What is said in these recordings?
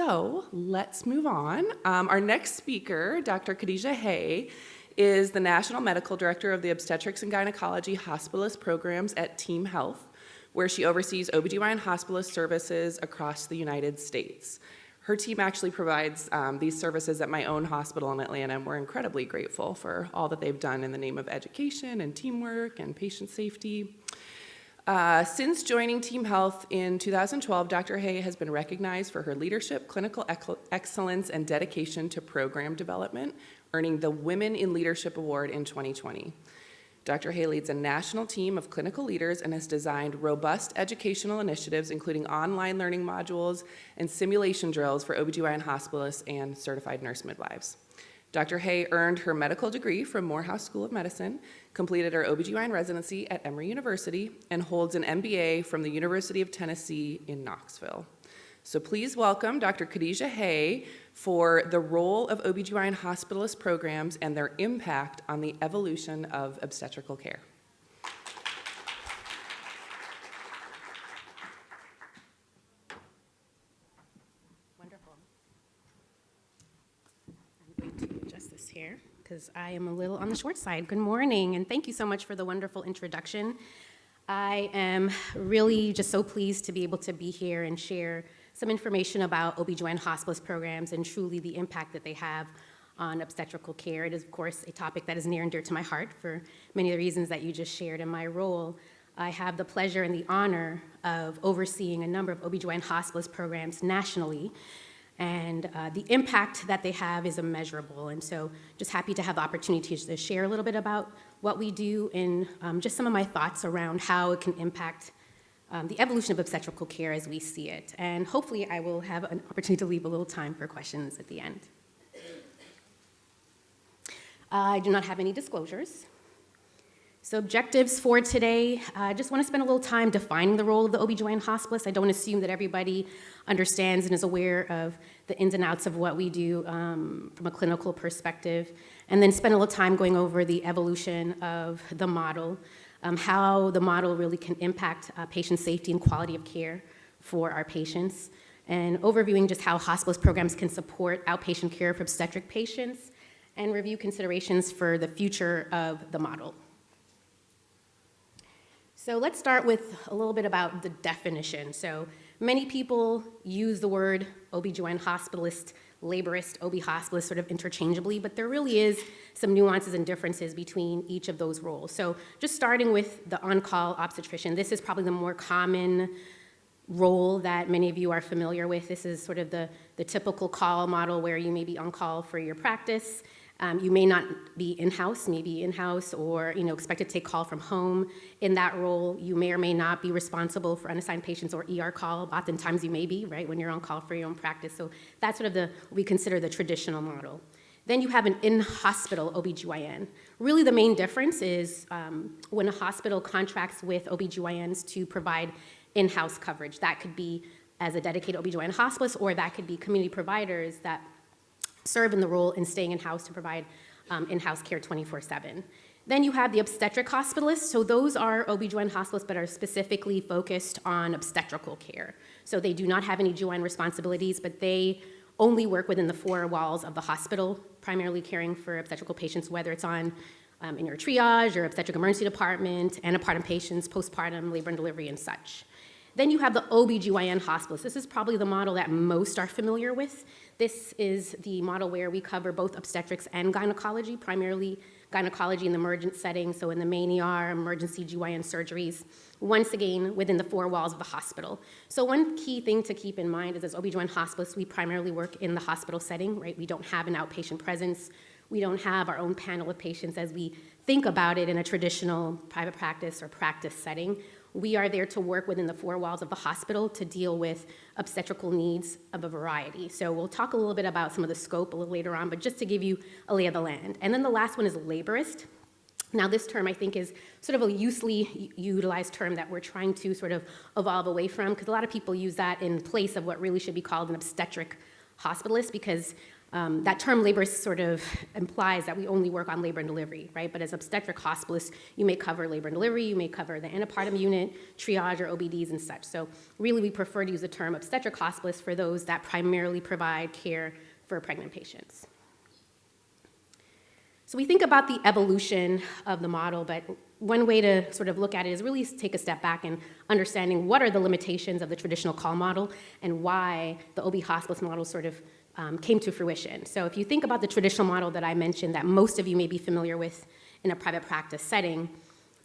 So let's move on. Our next speaker, Dr. Khadeja Haye, is the National Medical Director of the Obstetrics and Gynecology Hospitalist programs at Team Health, where she oversees OBGYN hospitalist services across the United States. Her team actually provides these services at my own hospital in Atlanta, and we're incredibly grateful for all that they've done in the name of education and teamwork and patient safety. Since joining Team Health in 2012, Dr. Haye has been recognized for her leadership, clinical excellence, and dedication to program development, earning the Women in Leadership Award in 2020. Dr. Haye leads a national team of clinical leaders and has designed robust educational initiatives, including online learning modules and simulation drills for OBGYN hospitalists and certified nurse midwives. Dr. Haye earned her medical degree from Morehouse School of Medicine, completed her OBGYN residency at Emory University, and holds an MBA from the University of Tennessee in Knoxville. So please welcome Dr. Khadeja Haye for the role of OBGYN hospitalist programs and their impact on the evolution of obstetrical care. Wonderful. I'm going to adjust this here because I am a little on the short side. Good morning, and thank you so much for the wonderful introduction. I am really just so pleased to be able to be here and share some information about OBGYN hospitalist programs and truly the impact that they have on obstetrical care. It is, of course, a topic that is near and dear to my heart for many of the reasons that you just shared. In my role, I have the pleasure and the honor of overseeing a number of OBGYN hospitalist programs nationally, and the impact that they have is immeasurable. And so just happy to have the opportunity to share a little bit about what we do and just some of my thoughts around how it can impact the evolution of obstetrical care as we see it. And hopefully I will have an opportunity to leave a little time for questions at the end. I do not have any disclosures. So objectives for today, I just want to spend a little time defining the role of the OBGYN hospitalist. I don't assume that everybody understands and is aware of the ins and outs of what we do from a clinical perspective, and then spend a little time going over the evolution of the model, how the model really can impact patient safety and quality of care for our patients, and overviewing just how hospitalist programs can support outpatient care for obstetric patients, and review considerations for the future of the model. So let's start with a little bit about the definition. So many people use the word OBGYN hospitalist, laborist, OB hospitalist sort of interchangeably, but there really is some nuances and differences between each of those roles. So just starting with the on-call obstetrician, this is probably the more common role that many of you are familiar with. This is sort of the typical call model where you may be on call for your practice. You may not be in-house, maybe in-house or expected to take call from home. In that role, you may or may not be responsible for unassigned patients or ER call. Oftentimes you may be, right, when you're on call for your own practice. So that's sort of we consider the traditional model. Then you have an in-hospital OBGYN. Really the main difference is when a hospital contracts with OBGYNs to provide in-house coverage. That could be as a dedicated OBGYN hospitalist, or that could be community providers that serve in the role in staying in-house to provide in-house care 24/7. Then you have the obstetric hospitalists. So those are OBGYN hospitalists but are specifically focused on obstetrical care. So they do not have any GYN responsibilities, but they only work within the four walls of the hospital, primarily caring for obstetrical patients, whether it's in your triage or obstetric emergency department, antepartum patients, postpartum, labor and delivery, and such. Then you have the OBGYN hospitalist. This is probably the model that most are familiar with. This is the model where we cover both obstetrics and gynecology, primarily gynecology in the emergent setting, so in the main ER, emergency GYN surgeries, once again within the four walls of the hospital. So one key thing to keep in mind is as OBGYN hospitalists, we primarily work in the hospital setting, right? We don't have an outpatient presence. We don't have our own panel of patients as we think about it in a traditional private practice or practice setting. We are there to work within the four walls of the hospital to deal with obstetrical needs of a variety. So we'll talk a little bit about some of the scope a little later on, but just to give you a lay of the land. And then the last one is laborist. Now this term I think is sort of a loosely utilized term that we're trying to sort of evolve away from, because a lot of people use that in place of what really should be called an obstetric hospitalist, because That term laborist sort of implies that we only work on labor and delivery, right? But as obstetric hospitalists, you may cover labor and delivery, you may cover the antepartum unit, triage or OBDs and such. So really we prefer to use the term obstetric hospitalist for those that primarily provide care for pregnant patients. So we think about the evolution of the model, but one way to sort of look at it is really take a step back and understanding what are the limitations of the traditional call model and why the OB hospitalist model sort of came to fruition. So if you think about the traditional model that I mentioned that most of you may be familiar with in a private practice setting,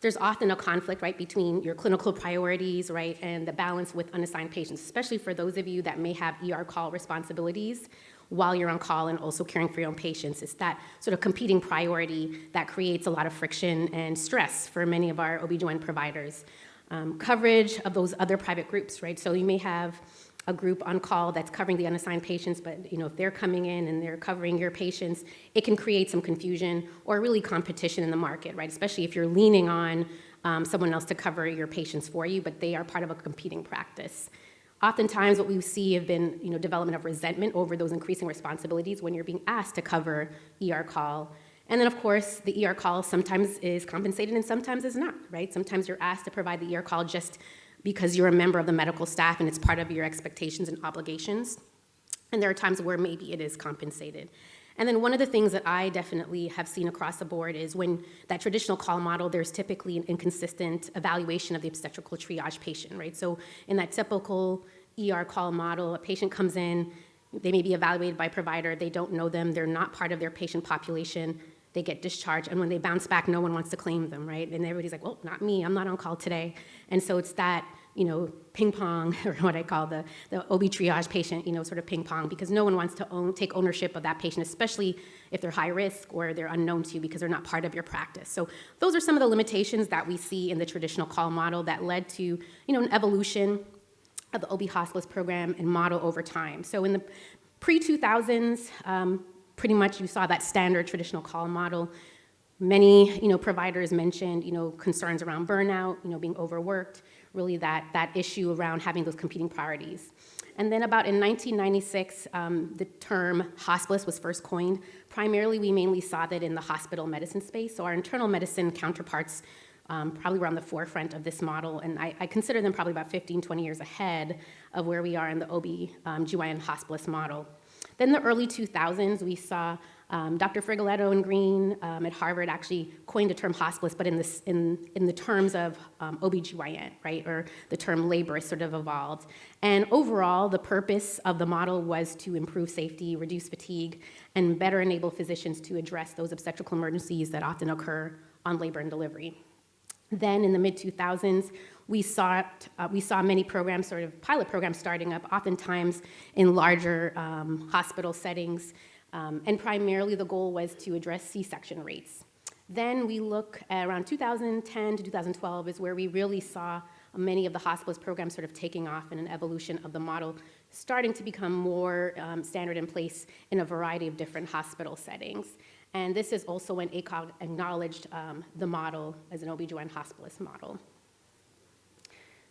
there's often a conflict, right, between your clinical priorities, right, and the balance with unassigned patients, especially for those of you that may have ER call responsibilities while you're on call and also caring for your own patients. It's that sort of competing priority that creates a lot of friction and stress for many of our OB/GYN providers. Coverage of those other private groups, right? So you may have a group on call that's covering the unassigned patients, but if they're coming in and they're covering your patients, it can create some confusion or really competition in the market, right? Especially if you're leaning on someone else to cover your patients for you, but they are part of a competing practice. Oftentimes what we see have been development of resentment over those increasing responsibilities when you're being asked to cover ER call. And then of course the ER call sometimes is compensated and sometimes is not, right? Sometimes you're asked to provide the ER call just because you're a member of the medical staff and it's part of your expectations and obligations. And there are times where maybe it is compensated. And then one of the things that I definitely have seen across the board is when that traditional call model, there's typically an inconsistent evaluation of the obstetrical triage patient, right? So in that typical ER call model, a patient comes in, they may be evaluated by a provider, they don't know them, they're not part of their patient population, they get discharged, and when they bounce back, no one wants to claim them, right? And everybody's like, well, not me, I'm not on call today. And so it's that, ping pong, or what I call the OB triage patient, sort of ping pong, because no one wants to take ownership of that patient, especially if they're high risk or they're unknown to you because they're not part of your practice. So those are some of the limitations that we see in the traditional call model that led to, an evolution of the OB hospitalist program and model over time. So in the pre-2000s, pretty much you saw that standard traditional call model. Many, providers mentioned, concerns around burnout, being overworked, really that issue around having those competing priorities. And then about in 1996, the term hospitalist was first coined. Primarily, we mainly saw that in the hospital medicine space. So our internal medicine counterparts probably were on the forefront of this model, and I consider them probably about 15, 20 years ahead of where we are in the OB/GYN hospitalist model. Then in the early 2000s, we saw Dr. Frigoletto and Green at Harvard actually coined the term hospitalist, but in the terms of OB/GYN, right, or the term laborist sort of evolved. And overall, the purpose of the model was to improve safety, reduce fatigue, and better enable physicians to address those obstetrical emergencies that often occur on labor and delivery. Then in the mid-2000s, we saw many programs, sort of pilot programs starting up, oftentimes in larger hospital settings, and primarily the goal was to address C-section rates. Then we look at around 2010 to 2012 is where we really saw many of the hospitalist programs sort of taking off in an evolution of the model, starting to become more standard in place in a variety of different hospital settings. And this is also when FACOG acknowledged the model as an OB/GYN hospitalist model.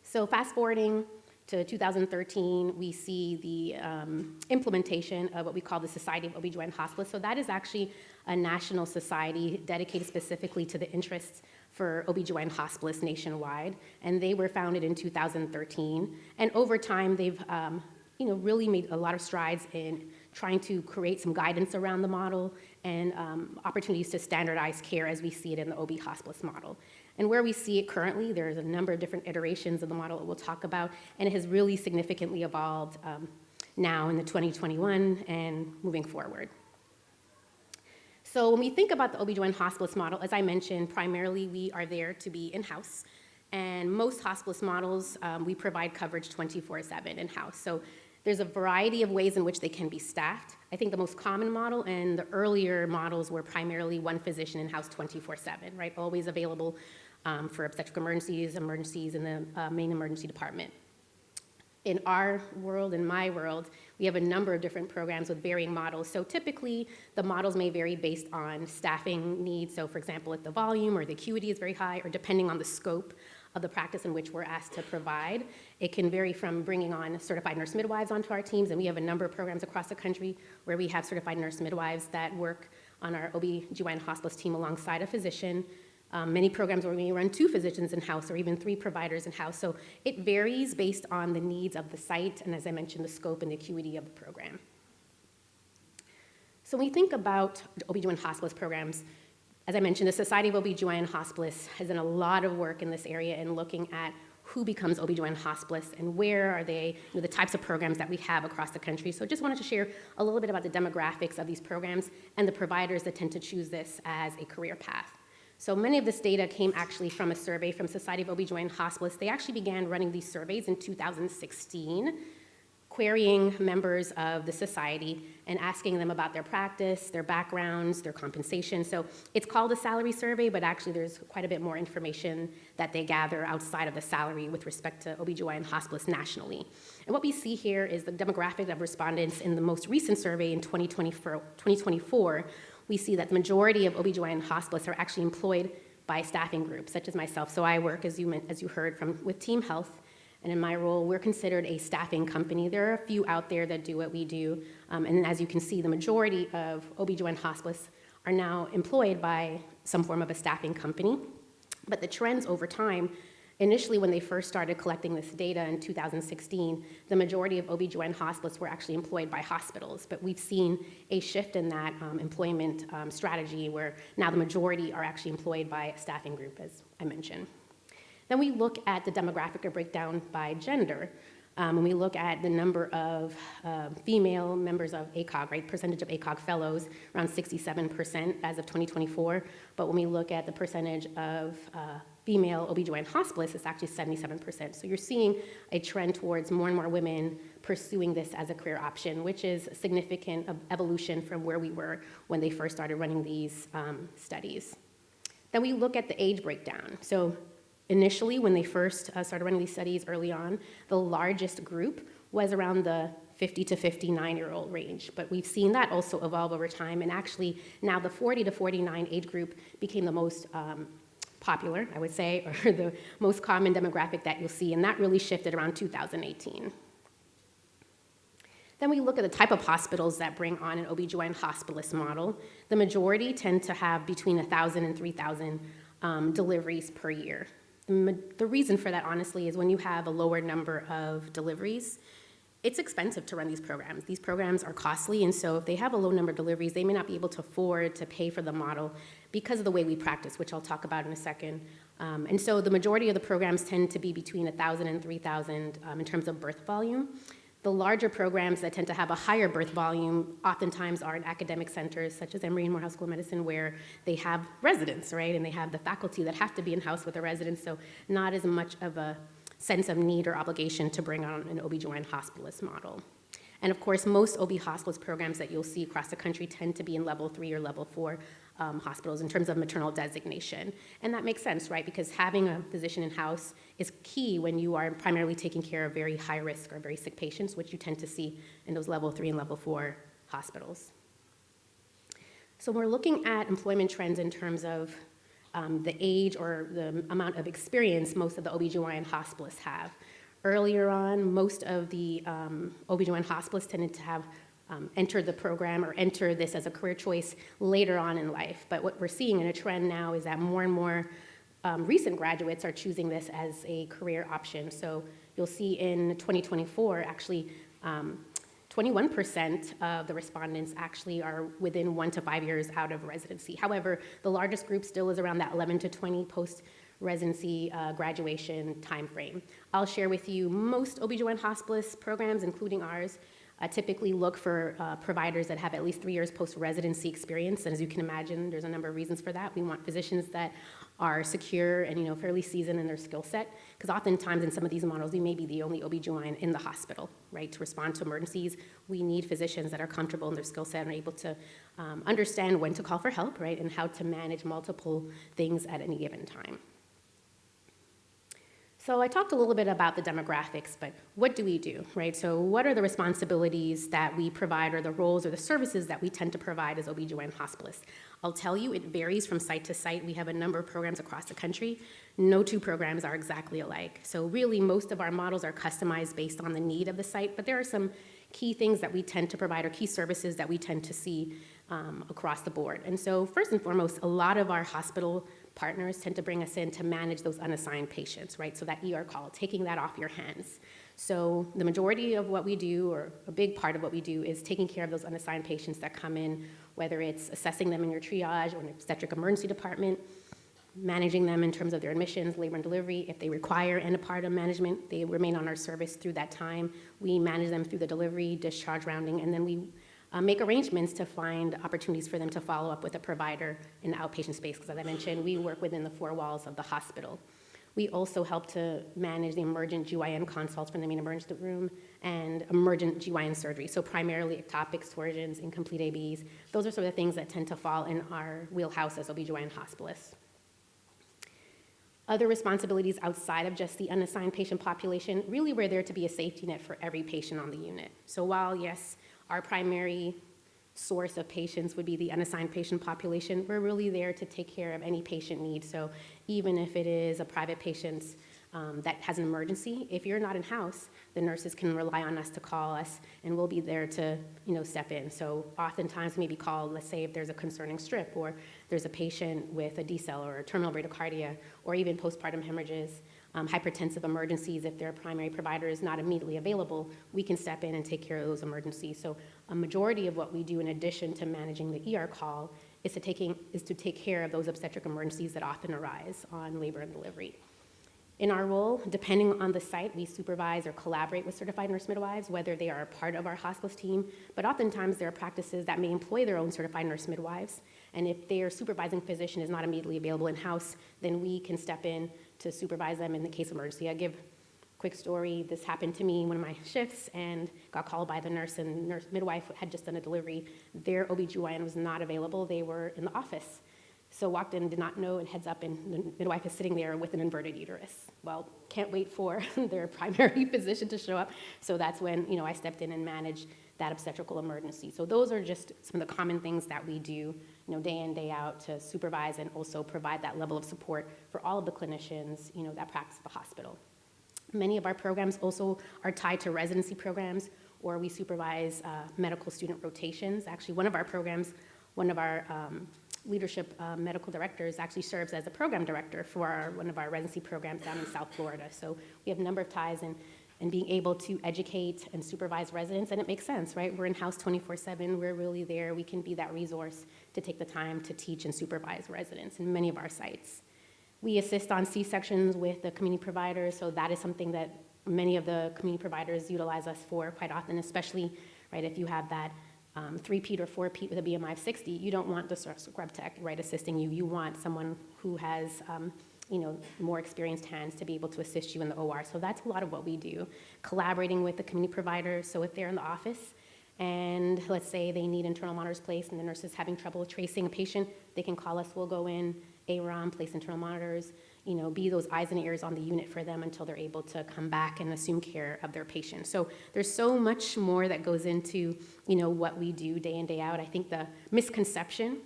So fast forwarding to 2013, we see the implementation of what we call the Society of OB/GYN Hospitalists. So that is actually a national society dedicated specifically to the interests for OB/GYN hospitalists nationwide. And they were founded in 2013. And over time, they've really made a lot of strides in trying to create some guidance around the model and opportunities to standardize care as we see it in the OB hospitalist model. And where we see it currently, there's a number of different iterations of the model that we'll talk about, and it has really significantly evolved now in the 2021 and moving forward. So when we think about the OB/GYN hospitalist model, as I mentioned, primarily we are there to be in-house. And most hospitalist models, we provide coverage 24/7 in-house. So there's a variety of ways in which they can be staffed. I think the most common model and the earlier models were primarily one physician in-house 24/7, right? Always available for obstetric emergencies in the main emergency department. In our world, in my world, we have a number of different programs with varying models. So typically, the models may vary based on staffing needs. So for example, if the volume or the acuity is very high, or depending on the scope of the practice in which we're asked to provide. It can vary from bringing on certified nurse midwives onto our teams, and we have a number of programs across the country where we have certified nurse midwives that work on our OBGyn hospice team alongside a physician. Many programs where we run 2 physicians in-house or even 3 providers in-house. So it varies based on the needs of the site and, as I mentioned, the scope and the acuity of the program. So when we think about the OBGyn hospice programs, as I mentioned, the Society of OBGyn Hospice has done a lot of work in this area in looking at who becomes OBGyn hospice and where are they, the types of programs that we have across the country. So just wanted to share a little bit about the demographics of these programs and the providers that tend to choose this as a career path. So many of this data came actually from a survey from Society of OBGyn Hospice. They actually began running these surveys in 2016, querying members of the society and asking them about their practice, their backgrounds, their compensation. So it's called a salary survey, but actually there's quite a bit more information that they gather outside of the salary with respect to OBGyn hospice nationally. And what we see here is the demographic of respondents in the most recent survey in 2024. We see that the majority of OBGyn hospice are actually employed by staffing groups, such as myself. So I work, as you heard, with Team Health. And in my role, we're considered a staffing company. There are a few out there that do what we do. And as you can see, the majority of OBGyn hospice are now employed by some form of a staffing company. But the trends over time, initially when they first started collecting this data in 2016, the majority of OBGyn hospice were actually employed by hospitals. But we've seen a shift in that employment strategy where now the majority are actually employed by a staffing group, as I mentioned. Then we look at the demographic breakdown by gender. When we look at the number of female members of ACOG, right, percentage of ACOG fellows, around 67% as of 2024. But when we look at the percentage of female OBGyn hospice, it's actually 77%. So you're seeing a trend towards more and more women pursuing this as a career option, which is a significant evolution from where we were when they first started running these studies. Then we look at the age breakdown. So initially, when they first started running these studies early on, the largest group was around the 50 to 59-year-old range. But we've seen that also evolve over time. And actually, now the 40 to 49 age group became the most popular, I would say, or the most common demographic that you'll see. And that really shifted around 2018. Then we look at the type of hospitals that bring on an OBGyn hospitalist model. The majority tend to have between 1,000 and 3,000 deliveries per year. The reason for that, honestly, is when you have a lower number of deliveries, it's expensive to run these programs. These programs are costly, and so if they have a low number of deliveries, they may not be able to afford to pay for the model because of the way we practice, which I'll talk about in a second. And so the majority of the programs tend to be between 1,000 and 3,000 in terms of birth volume. The larger programs that tend to have a higher birth volume oftentimes are in academic centers such as Emory and Morehouse School of Medicine, where they have residents, right? And they have the faculty that have to be in-house with the residents, so not as much of a sense of need or obligation to bring on an OBGyn hospitalist model. And of course, most OB hospitalist programs that you'll see across the country tend to be in level 3 or level 4 hospitals in terms of maternal designation. And that makes sense, right? Because having a physician in-house is key when you are primarily taking care of very high risk or very sick patients, which you tend to see in those level 3 and level 4 hospitals. So we're looking at employment trends in terms of the age or the amount of experience most of the OBGyn hospitalists have. Earlier on, most of the OBGyn hospitalists tended to have enter the program or enter this as a career choice later on in life. But what we're seeing in a trend now is that more and more recent graduates are choosing this as a career option. So you'll see in 2024, actually, 21% of the respondents actually are within 1 to 5 years out of residency. However, the largest group still is around that 11 to 20 post-residency graduation timeframe. I'll share with you most OBGyn hospitalist programs, including ours, typically look for providers that have at least 3 years post-residency experience. And as you can imagine, there's a number of reasons for that. We want physicians that are secure and fairly seasoned in their skill set, because oftentimes in some of these models, we may be the only OBGyn in the hospital, right? To respond to emergencies, we need physicians that are comfortable in their skill set and are able to understand when to call for help, right? And how to manage multiple things at any given time. So I talked a little bit about the demographics, but what do we do, right? So what are the responsibilities that we provide or the roles or the services that we tend to provide as OBGYN hospitalists? I'll tell you, it varies from site to site. We have a number of programs across the country. No two programs are exactly alike. So really, most of our models are customized based on the need of the site, but there are some key things that we tend to provide or key services that we tend to see across the board. And so first and foremost, a lot of our hospital partners tend to bring us in to manage those unassigned patients, right? So that ER call, taking that off your hands. So the majority of what we do, or a big part of what we do, is taking care of those unassigned patients that come in, whether it's assessing them in your triage or an obstetric emergency department, managing them in terms of their admissions, labor and delivery. If they require antepartum management, they remain on our service through that time. We manage them through the delivery, discharge rounding, and then we make arrangements to find opportunities for them to follow up with a provider in the outpatient space, because as I mentioned, we work within the four walls of the hospital. We also help to manage the emergent GYN consults from the main emergency room and emergent GYN surgery, so primarily ectopic excursions, incomplete ABs. Those are sort of the things that tend to fall in our wheelhouse as OBGYN hospitalists. Other responsibilities outside of just the unassigned patient population, really we're there to be a safety net for every patient on the unit. So while, yes, our primary source of patients would be the unassigned patient population, we're really there to take care of any patient need. So even if it is a private patient that has an emergency, if you're not in-house, the nurses can rely on us to call us, and we'll be there to step in. So oftentimes we may be called, let's say if there's a concerning strip, or there's a patient with a decel or a terminal bradycardia, or even postpartum hemorrhages, hypertensive emergencies. If their primary provider is not immediately available, we can step in and take care of those emergencies. So a majority of what we do, in addition to managing the ER call, is to take care of those obstetric emergencies that often arise on labor and delivery. In our role, depending on the site, we supervise or collaborate with certified nurse midwives, whether they are a part of our hospice team, but oftentimes there are practices that may employ their own certified nurse midwives, and if their supervising physician is not immediately available in-house, then we can step in to supervise them in the case of emergency. I'll give a quick story. This happened to me in one of my shifts and got called by the nurse, and nurse midwife had just done a delivery. Their OBGYN was not available. They were in the office. So walked in, did not know, and heads up, and the midwife is sitting there with an inverted uterus. Well, can't wait for their primary physician to show up. So that's when I stepped in and managed that obstetrical emergency. So those are just some of the common things that we do, day in, day out, to supervise and also provide that level of support for all of the clinicians, that practice at the hospital. Many of our programs also are tied to residency programs, or we supervise medical student rotations. Actually, one of our programs, one of our leadership medical directors actually serves as a program director for one of our residency programs down in South Florida. So we have a number of ties in being able to educate and supervise residents, and it makes sense, right? We're in-house 24/7, we're really there, we can be that resource to take the time to teach and supervise residents in many of our sites. We assist on C-sections with the community providers, so that is something that many of the community providers utilize us for quite often, especially, right, if you have that 3-peat or 4-peat with a BMI of 60, you don't want the scrub tech, right, assisting you. You want someone who has, more experienced hands to be able to assist you in the OR. So that's a lot of what we do. Collaborating with the community providers. So if they're in the office and let's say they need internal monitors placed and the nurse is having trouble tracing a patient, they can call us. We'll go in, AROM, place internal monitors, be those eyes and ears on the unit for them until they're able to come back and assume care of their patient. So there's so much more that goes into, what we do day in, day out. I think the misconception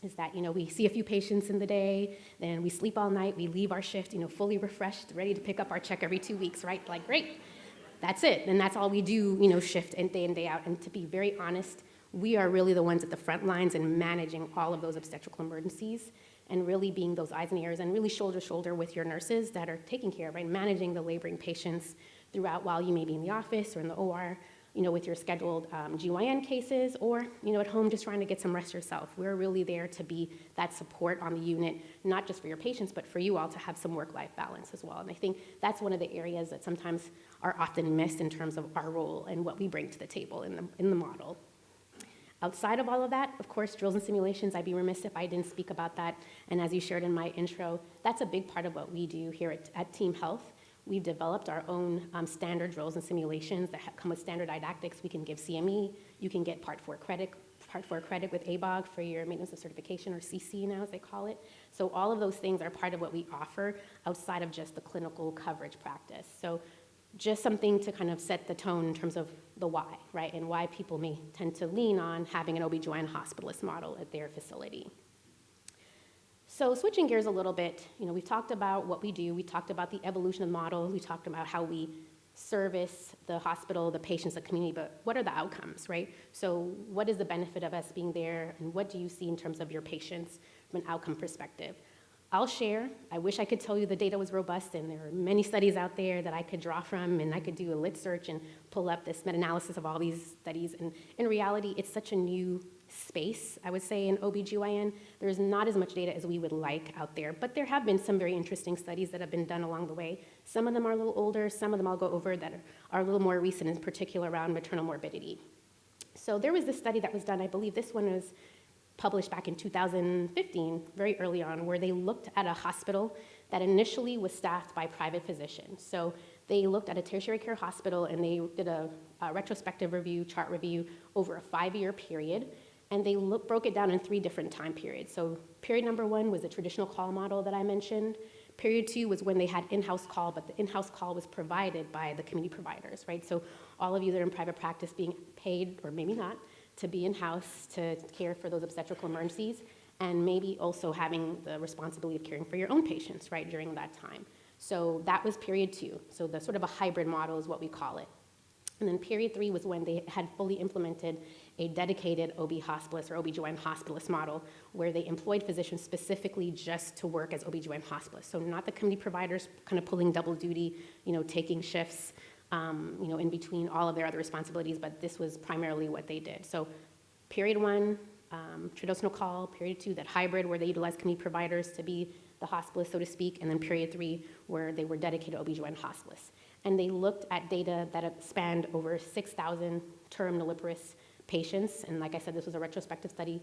is that, we see a few patients in the day, then we sleep all night, we leave our shift, fully refreshed, ready to pick up our check every 2 weeks, right? Like, great, that's it. And that's all we do, shift and day out. And to be very honest, we are really the ones at the front lines in managing all of those obstetrical emergencies and really being those eyes and ears and really shoulder to shoulder with your nurses that are taking care of, right, managing the laboring patients throughout while you may be in the office or in the OR, with your scheduled GYN cases or, at home just trying to get some rest yourself. We're really there to be that support on the unit, not just for your patients, but for you all to have some work-life balance as well. And I think that's one of the areas that sometimes are often missed in terms of our role and what we bring to the table in the model. Outside of all of that, of course, drills and simulations, I'd be remiss if I didn't speak about that. And as you shared in my intro, that's a big part of what we do here at Team Health. We've developed our own standard drills and simulations that come with standard didactics. We can give CME, you can get Part 4 credit Part 4 credit with ABOG for your maintenance of certification, or CC now as they call it. So all of those things are part of what we offer outside of just the clinical coverage practice. So just something to kind of set the tone in terms of the why, right? And why people may tend to lean on having an OB/GYN hospitalist model at their facility. So switching gears a little bit, we've talked about what we do, we talked about the evolution of the model, we talked about how we service the hospital, the patients, the community, but what are the outcomes, right? So what is the benefit of us being there, and what do you see in terms of your patients from an outcome perspective? I'll share. I wish I could tell you the data was robust, and there are many studies out there that I could draw from, and I could do a lit search and pull up this meta-analysis of all these studies. And in reality, it's such a new space, I would say, in OBGYN. There's not as much data as we would like out there, but there have been some very interesting studies that have been done along the way. Some of them are a little older, some of them I'll go over that are a little more recent, in particular around maternal morbidity. So there was this study that was done, I believe this one was published back in 2015, very early on, where they looked at a hospital that initially was staffed by private physicians. So they looked at a tertiary care hospital, and they did a retrospective review, chart review, over a 5-year period, and they broke it down in 3 different time periods. So period number 1 was the traditional call model that I mentioned. Period 2 was when they had in-house call, but the in-house call was provided by the community providers, right? So all of you that are in private practice being paid, or maybe not, to be in-house to care for those obstetrical emergencies, and maybe also having the responsibility of caring for your own patients, right, during that time. So that was period 2. So the sort of a hybrid model is what we call it. And then period 3 was when they had fully implemented a dedicated OB hospitalist or OB/GYN hospitalist model, where they employed physicians specifically just to work as OB/GYN hospitalists. So not the community providers kind of pulling double duty, taking shifts, in between all of their other responsibilities, but this was primarily what they did. So period 1, traditional call, period 2, that hybrid where they utilized community providers to be the hospitalist, so to speak, and then period 3 where they were dedicated OB/GYN hospitalists. And they looked at data that spanned over 6,000 term nulliparous patients, and like I said, this was a retrospective study.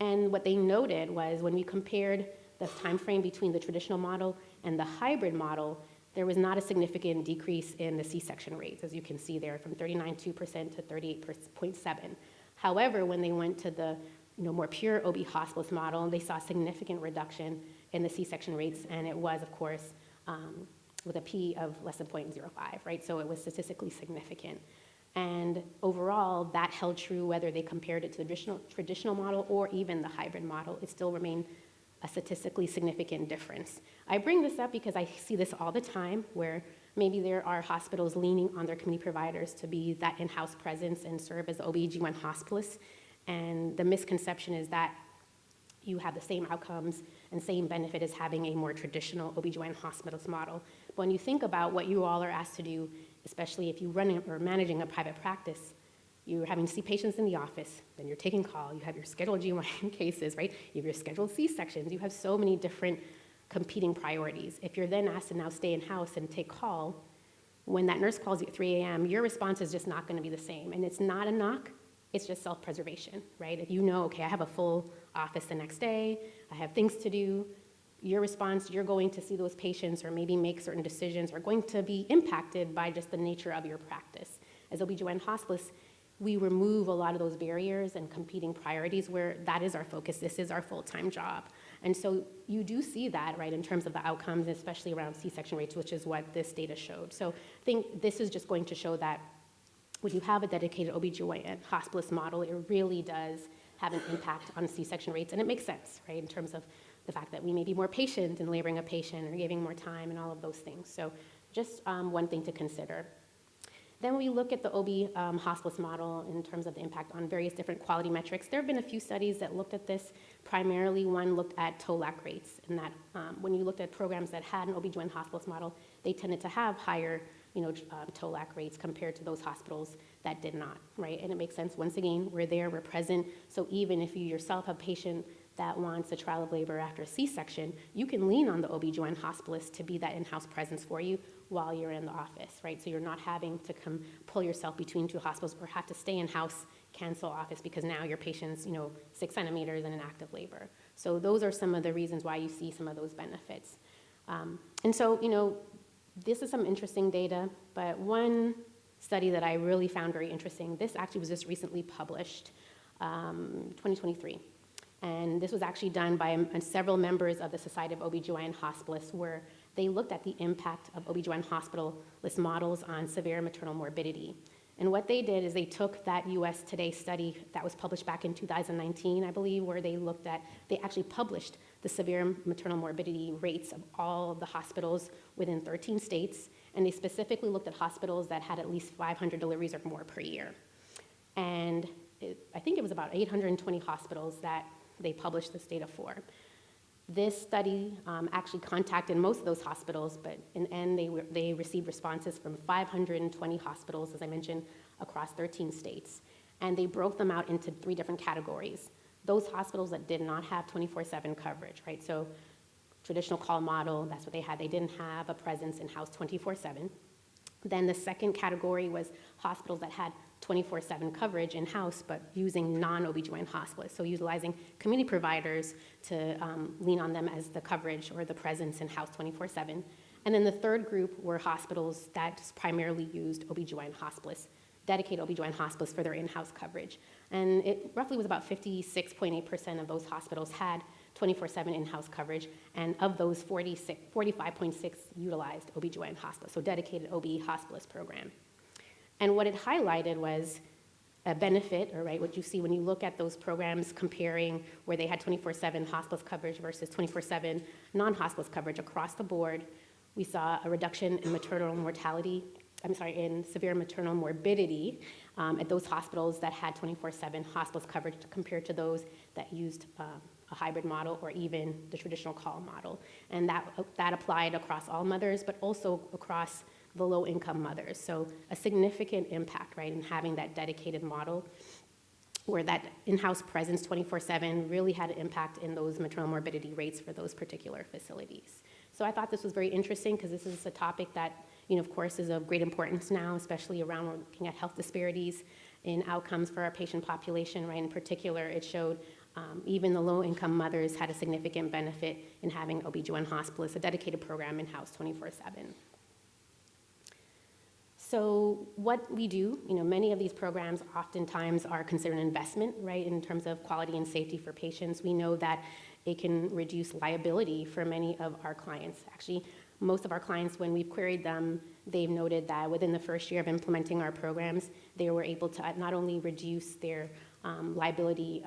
And what they noted was when we compared the time frame between the traditional model and the hybrid model, there was not a significant decrease in the C-section rates, as you can see there, from 39.2% to 38.7%. However, when they went to the more pure OB hospitalist model, they saw a significant reduction in the C-section rates, and it was, of course, with a P of less than 0.05, right? So it was statistically significant. And overall, that held true whether they compared it to the traditional model or even the hybrid model. It still remained a statistically significant difference. I bring this up because I see this all the time, where maybe there are hospitals leaning on their community providers to be that in-house presence and serve as OB/GYN hospitalists. And the misconception is that you have the same outcomes and same benefit as having a more traditional OB/GYN hospitalist model. But when you think about what you all are asked to do, especially if you run or managing a private practice, you're having to see patients in the office, then you're taking call, you have your scheduled GYN cases, right? You have your scheduled C-sections, you have so many different competing priorities. If you're then asked to now stay in-house and take call, when that nurse calls you at 3 a.m., your response is just not gonna be the same. And it's not a knock, it's just self-preservation, right? If you know, okay, I have a full office the next day, I have things to do, your response, you're going to see those patients or maybe make certain decisions are going to be impacted by just the nature of your practice. As OB/GYN hospitalists, we remove a lot of those barriers and competing priorities where that is our focus, this is our full-time job. And so you do see that, right, in terms of the outcomes, especially around C-section rates, which is what this data showed. So I think this is just going to show that when you have a dedicated OB/GYN hospitalist model, it really does have an impact on C-section rates, and it makes sense, right, in terms of the fact that we may be more patient in laboring a patient or giving more time and all of those things. So just one thing to consider. Then we look at the OB hospitalist model in terms of the impact on various different quality metrics. There have been a few studies that looked at this. Primarily, one looked at TOLAC rates, and that when you looked at programs that had an OB/GYN hospitalist model, they tended to have higher TOLAC rates compared to those hospitals that did not, right? And it makes sense. Once again, we're there, we're present. So even if you yourself have a patient that wants a trial of labor after a C-section, you can lean on the OB/GYN hospitalist to be that in-house presence for you while you're in the office, right? So you're not having to come pull yourself between 2 hospitals or have to stay in-house, cancel office because now your patient's 6 centimeters in an active labor. So those are some of the reasons why you see some of those benefits. And so, this is some interesting data, but one study that I really found very interesting, this actually was just recently published, 2023. And this was actually done by several members of the Society of OBGYN Hospitalists, where they looked at the impact of OBGYN hospitalist models on severe maternal morbidity. And what they did is they took that US Today study that was published back in 2019, I believe, where they actually published the severe maternal morbidity rates of all of the hospitals within 13 states, and they specifically looked at hospitals that had at least 500 deliveries or more per year. And I think it was about 820 hospitals that they published this data for. This study actually contacted most of those hospitals, but in the end, they received responses from 520 hospitals, as I mentioned, across 13 states. And they broke them out into 3 different categories. Those hospitals that did not have 24/7 coverage, right? So traditional call model, that's what they had. They didn't have a presence in-house 24/7. Then the second category was hospitals that had 24/7 coverage in-house, but using non-OBGYN hospitalists, so utilizing community providers to lean on them as the coverage or the presence in-house 24/7. And then the third group were hospitals that primarily used OBGYN hospitalists, dedicated OBGYN hospitalists for their in-house coverage. And it roughly was about 56.8% of those hospitals had 24/7 in-house coverage, and of those 45.6 utilized OBGYN hospitalists, so dedicated OB hospitalist program. And what it highlighted was a benefit, or right, what you see when you look at those programs comparing where they had 24/7 hospitalist coverage versus 24/7 non-hospitalist coverage across the board. We saw a reduction in in severe maternal morbidity at those hospitals that had 24/7 hospitalist coverage compared to those that used a hybrid model or even the traditional call model. And that applied across all mothers, but also across the low-income mothers. So a significant impact, right, in having that dedicated model where that in-house presence 24/7 really had an impact in those maternal morbidity rates for those particular facilities. So I thought this was very interesting because this is a topic that, of course, is of great importance now, especially around when we're looking at health disparities in outcomes for our patient population, right? In particular, it showed even the low-income mothers had a significant benefit in having OBGYN hospitalists, a dedicated program in-house 24/7. So what we do, many of these programs oftentimes are considered an investment, right, in terms of quality and safety for patients. We know that it can reduce liability for many of our clients. Actually, most of our clients, when we've queried them, they've noted that within the first year of implementing our programs, they were able to not only reduce their liability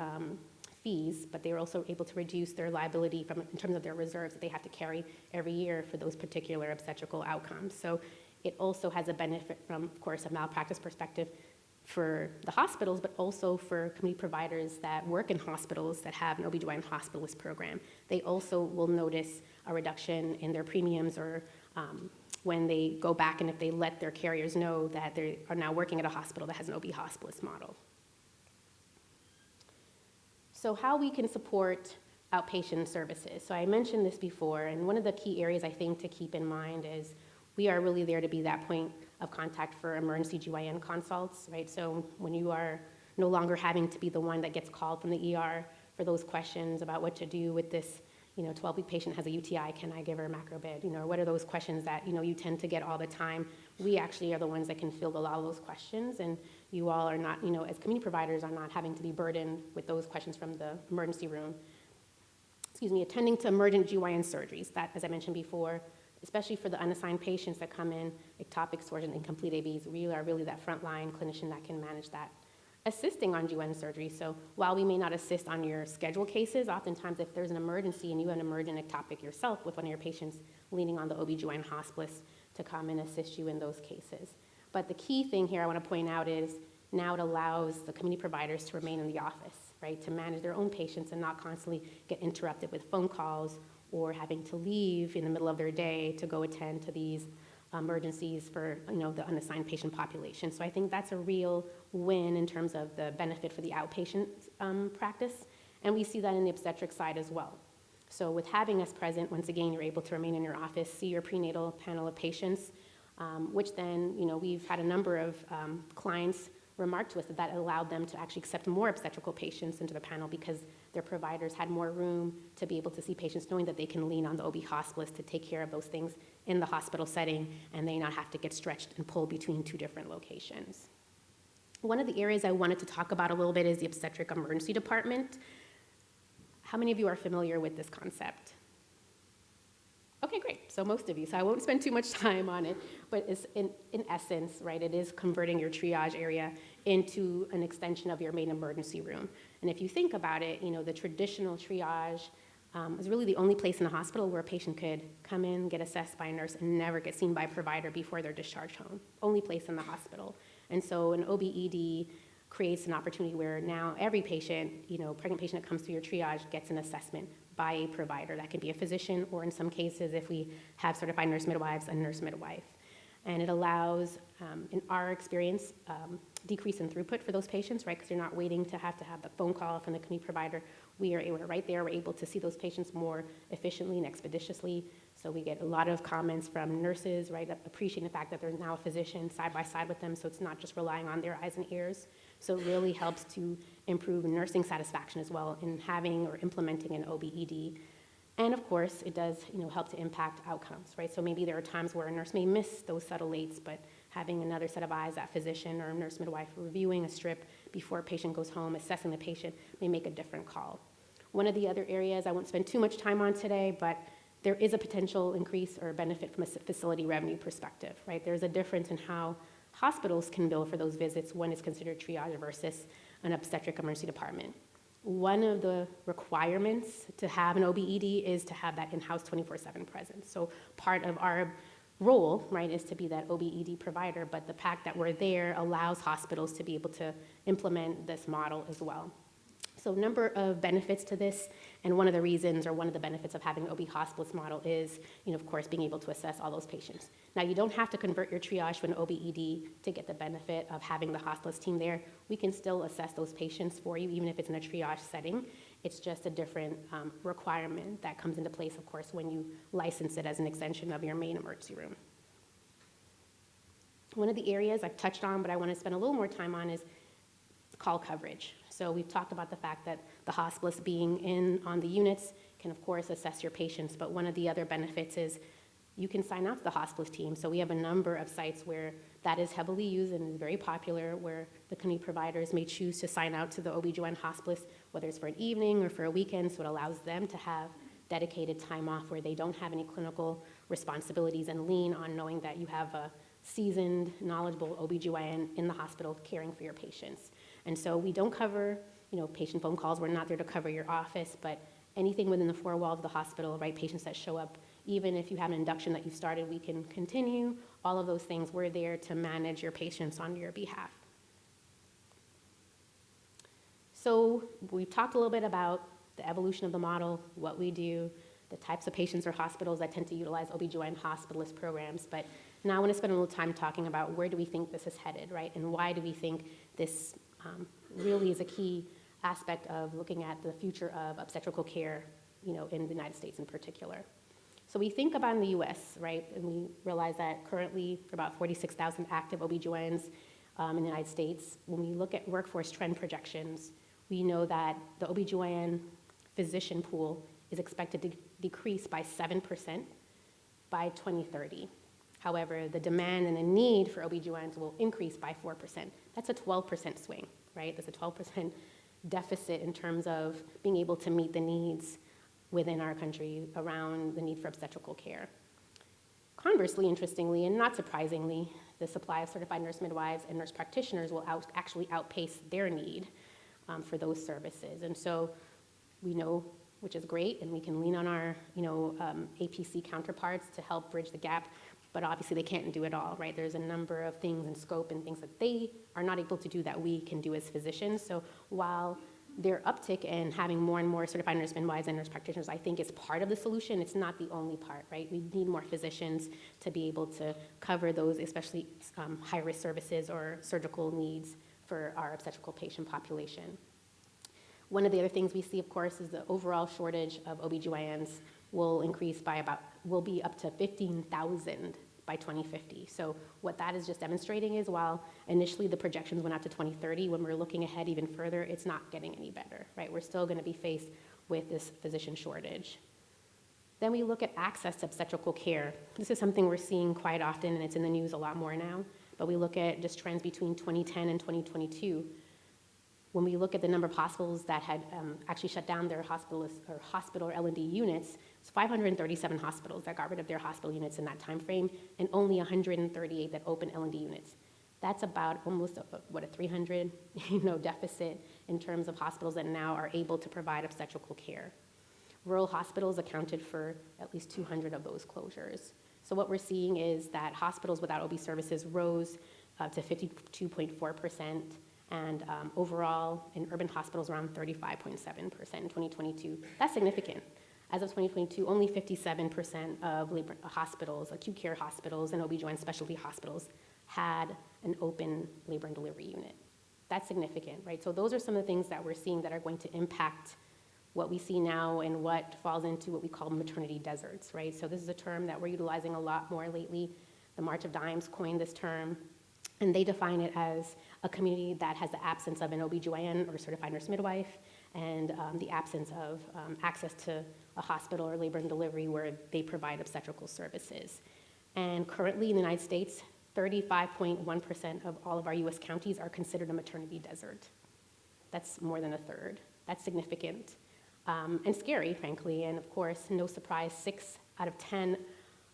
fees, but they were also able to reduce their liability in terms of their reserves that they have to carry every year for those particular obstetrical outcomes. So it also has a benefit from, of course, a malpractice perspective for the hospitals, but also for community providers that work in hospitals that have an OBGYN hospitalist program. They also will notice a reduction in their premiums or when they go back and if they let their carriers know that they are now working at a hospital that has an OB hospitalist model. So how we can support outpatient services. So I mentioned this before, and one of the key areas I think to keep in mind is we are really there to be that point of contact for emergency GYN consults, right? So when you are no longer having to be the one that gets called from the ER for those questions about what to do with this, 12-week patient has a UTI, can I give her macrobid? What are those questions that, you tend to get all the time? We actually are the ones that can field a lot of those questions, and you all are not, as community providers are not having to be burdened with those questions from the emergency room. Attending to emergent GYN surgeries, that, as I mentioned before, especially for the unassigned patients that come in, ectopic stores and incomplete ABs, we are really that frontline clinician that can manage that. Assisting on GYN surgery, so while we may not assist on your scheduled cases, oftentimes if there's an emergency and you have an emergent ectopic yourself with one of your patients, leaning on the OBGYN hospitalist to come and assist you in those cases. But the key thing here I want to point out is now it allows the community providers to remain in the office, right, to manage their own patients and not constantly get interrupted with phone calls or having to leave in the middle of their day to go attend to these emergencies for the unassigned patient population. So I think that's a real win in terms of the benefit for the outpatient practice, and we see that in the obstetric side as well. So with having us present, once again, you're able to remain in your office, see your prenatal panel of patients, which then, we've had a number of clients remarked to us that allowed them to actually accept more obstetrical patients into the panel because their providers had more room to be able to see patients knowing that they can lean on the OB hospitalist to take care of those things in the hospital setting and they not have to get stretched and pulled between 2 different locations. One of the areas I wanted to talk about a little bit is the obstetric emergency department. How many of you are familiar with this concept? Okay, great. So most of you. So I won't spend too much time on it, but it's in essence, right, it is converting your triage area into an extension of your main emergency room. And if you think about it, the traditional triage is really the only place in a hospital where a patient could come in, get assessed by a nurse, and never get seen by a provider before they're discharged home. Only place in the hospital. And so an OBED creates an opportunity where now every patient, pregnant patient that comes through your triage gets an assessment by a provider. That can be a physician, or in some cases, if we have certified nurse midwives, a nurse midwife. And it allows, in our experience, decrease in throughput for those patients, right? Because you're not waiting to have the phone call from the community provider. We're right there. We're able to see those patients more efficiently and expeditiously. So we get a lot of comments from nurses, right, appreciating the fact that there's now a physician side by side with them, so it's not just relying on their eyes and ears. So it really helps to improve nursing satisfaction as well in having or implementing an OBED. And of course, it does help to impact outcomes, right? So maybe there are times where a nurse may miss those subtle aids, but having another set of eyes, that physician or nurse midwife reviewing a strip before a patient goes home, assessing the patient, may make a different call. One of the other areas I won't spend too much time on today, but there is a potential increase or benefit from a facility revenue perspective, right? There's a difference in how hospitals can bill for those visits when it's considered triage versus an obstetric emergency department. One of the requirements to have an OBED is to have that in-house 24/7 presence. So part of our role, right, is to be that OBED provider, but the fact that we're there allows hospitals to be able to implement this model as well. So a number of benefits to this, and one of the reasons or one of the benefits of having an OB hospitalist model is, of course, being able to assess all those patients. Now, you don't have to convert your triage to an OBED to get the benefit of having the hospitalist team there. We can still assess those patients for you, even if it's in a triage setting. It's just a different requirement that comes into place, of course, when you license it as an extension of your main emergency room. One of the areas I've touched on, but I want to spend a little more time on, is call coverage. So we've talked about the fact that the hospitalist being in on the units can, of course, assess your patients, but one of the other benefits is you can sign out to the hospitalist team. So we have a number of sites where that is heavily used and is very popular, where the community providers may choose to sign out to the OBGyn hospitalist, whether it's for an evening or for a weekend, so it allows them to have dedicated time off where they don't have any clinical responsibilities and lean on knowing that you have a seasoned, knowledgeable OBGYN in the hospital caring for your patients. And so we don't cover, patient phone calls. We're not there to cover your office, but anything within the four walls of the hospital, right, patients that show up, even if you have an induction that you've started, we can continue. All of those things, we're there to manage your patients on your behalf. So we've talked a little bit about the evolution of the model, what we do, the types of patients or hospitals that tend to utilize OBGYN hospitalist programs, but now I want to spend a little time talking about where do we think this is headed, right, and why do we think this really is a key aspect of looking at the future of obstetrical care, in the United States in particular. So we think about in the US, right, and we realize that currently for about 46,000 active OBGYNs in the United States, when we look at workforce trend projections, we know that the OBGYN physician pool is expected to decrease by 7% by 2030. However, the demand and the need for OBGYNs will increase by 4%. That's a 12% swing, right? That's a 12% deficit in terms of being able to meet the needs within our country around the need for obstetrical care. Conversely, interestingly, and not surprisingly, the supply of certified nurse midwives and nurse practitioners will actually outpace their need for those services. And so we know, which is great, and we can lean on our APC counterparts to help bridge the gap, but obviously they can't do it all, right? There's a number of things and scope and things that they are not able to do that we can do as physicians. So while their uptick in having more and more certified nurse midwives and nurse practitioners, I think, is part of the solution, it's not the only part, right? We need more physicians to be able to cover those, especially high-risk services or surgical needs for our obstetrical patient population. One of the other things we see, of course, is the overall shortage of OBGYNs will increase by will be up to 15,000 by 2050. So what that is just demonstrating is while initially the projections went out to 2030, when we're looking ahead even further, it's not getting any better, right? We're still gonna be faced with this physician shortage. Then we look at access to obstetrical care. This is something we're seeing quite often, and it's in the news a lot more now. but we look at just trends between 2010 and 2022. When we look at the number of hospitals that had actually shut down their hospital or L&D units, it's 537 hospitals that got rid of their hospital units in that time frame, and only 138 that opened L&D units. That's about almost a 300 deficit in terms of hospitals that now are able to provide obstetrical care. Rural hospitals accounted for at least 200 of those closures. So what we're seeing is that hospitals without OB services rose to 52.4%, and overall in urban hospitals around 35.7% in 2022. That's significant. As of 2022, only 57% of labor hospitals, acute care hospitals, and OB/GYN specialty hospitals had an open labor and delivery unit. That's significant, right? So those are some of the things that we're seeing that are going to impact what we see now and what falls into what we call maternity deserts, right? So this is a term that we're utilizing a lot more lately. The March of Dimes coined this term, and they define it as a community that has the absence of an OB/GYN or certified nurse midwife, and the absence of access to a hospital or labor and delivery where they provide obstetrical services. And currently in the United States, 35.1% of all of our US counties are considered a maternity desert. That's more than a third. That's significant and scary, frankly. And of course, no surprise, 6 out of 10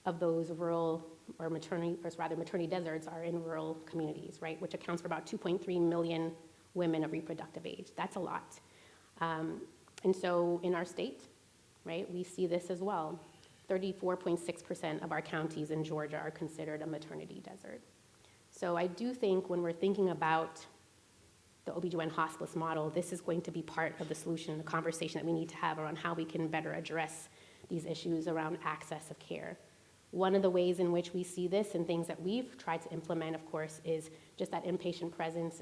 of those rural or maternity deserts are in rural communities, right? Which accounts for about 2.3 million women of reproductive age. That's a lot. And so in our state, right, we see this as well. 34.6% of our counties in Georgia are considered a maternity desert. So I do think when we're thinking about the OB/GYN hospice model, this is going to be part of the solution, the conversation that we need to have around how we can better address these issues around access of care. One of the ways in which we see this and things that we've tried to implement, of course, is just that inpatient presence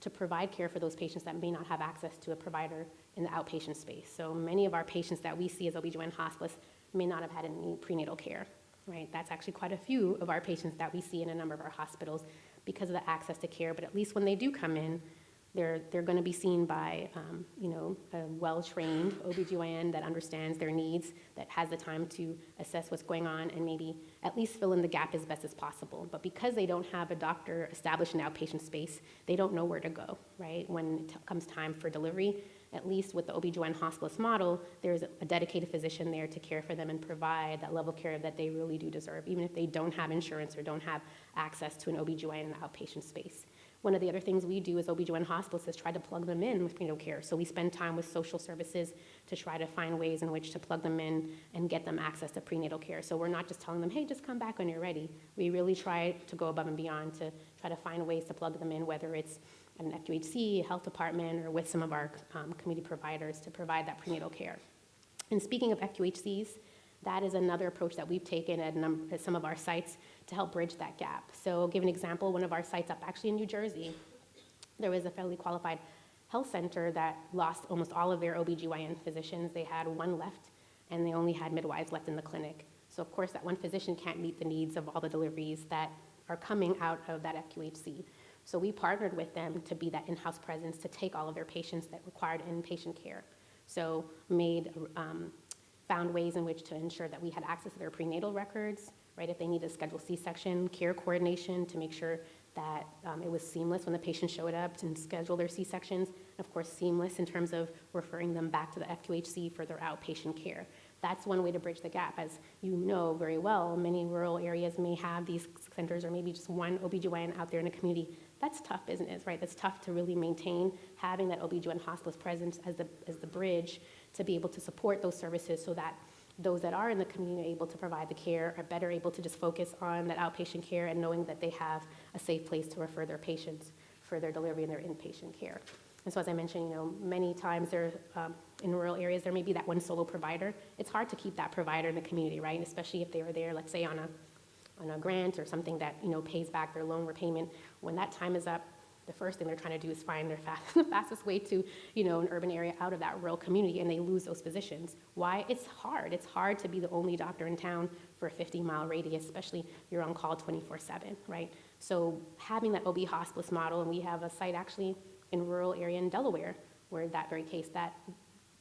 to provide care for those patients that may not have access to a provider in the outpatient space. So many of our patients that we see as OB/GYN hospice may not have had any prenatal care, right? That's actually quite a few of our patients that we see in a number of our hospitals because of the access to care, but at least when they do come in, they're going to be seen by, a well-trained OB/GYN that understands their needs, that has the time to assess what's going on and maybe at least fill in the gap as best as possible. But because they don't have a doctor established in the outpatient space, they don't know where to go, right? When it comes time for delivery, at least with the OB/GYN hospice model, there's a dedicated physician there to care for them and provide that level of care that they really do deserve, even if they don't have insurance or don't have access to an OB/GYN in the outpatient space. One of the other things we do as OB/GYN hospice is try to plug them in with prenatal care. So we spend time with social services to try to find ways in which to plug them in and get them access to prenatal care. So we're not just telling them, hey, just come back when you're ready. We really try to go above and beyond to try to find ways to plug them in, whether it's an FQHC, health department, or with some of our community providers to provide that prenatal care. And speaking of FQHCs, that is another approach that we've taken at some of our sites to help bridge that gap. So I'll give an example. One of our sites up actually in New Jersey, there was a federally qualified health center that lost almost all of their OB/GYN physicians. They had one left, and they only had midwives left in the clinic. So of course, that one physician can't meet the needs of all the deliveries that are coming out of that FQHC. So we partnered with them to be that in-house presence to take all of their patients that required inpatient care. So found ways in which to ensure that we had access to their prenatal records, right? If they needed to schedule C-section, care coordination to make sure that it was seamless when the patient showed up and schedule their C-sections. And of course, seamless in terms of referring them back to the FQHC for their outpatient care. That's one way to bridge the gap. As you know very well, many rural areas may have these centers or maybe just one OB/GYN out there in a community. That's tough business, right? That's tough to really maintain having that OB/GYN hospice presence as the bridge to be able to support those services so that those that are in the community able to provide the care are better able to just focus on that outpatient care and knowing that they have a safe place to refer their patients for their delivery and their inpatient care. And so as I mentioned, many times in rural areas, there may be that one solo provider. It's hard to keep that provider in the community, right? And especially if they were there, let's say on a grant or something that pays back their loan repayment. When that time is up, the first thing they're trying to do is find their the fastest way to an urban area out of that rural community, and they lose those positions. Why? It's hard. It's hard to be the only doctor in town for a 50-mile radius, especially you're on call 24/7, right? So having that OB hospice model, and we have a site actually in rural area in Delaware, where that very case, that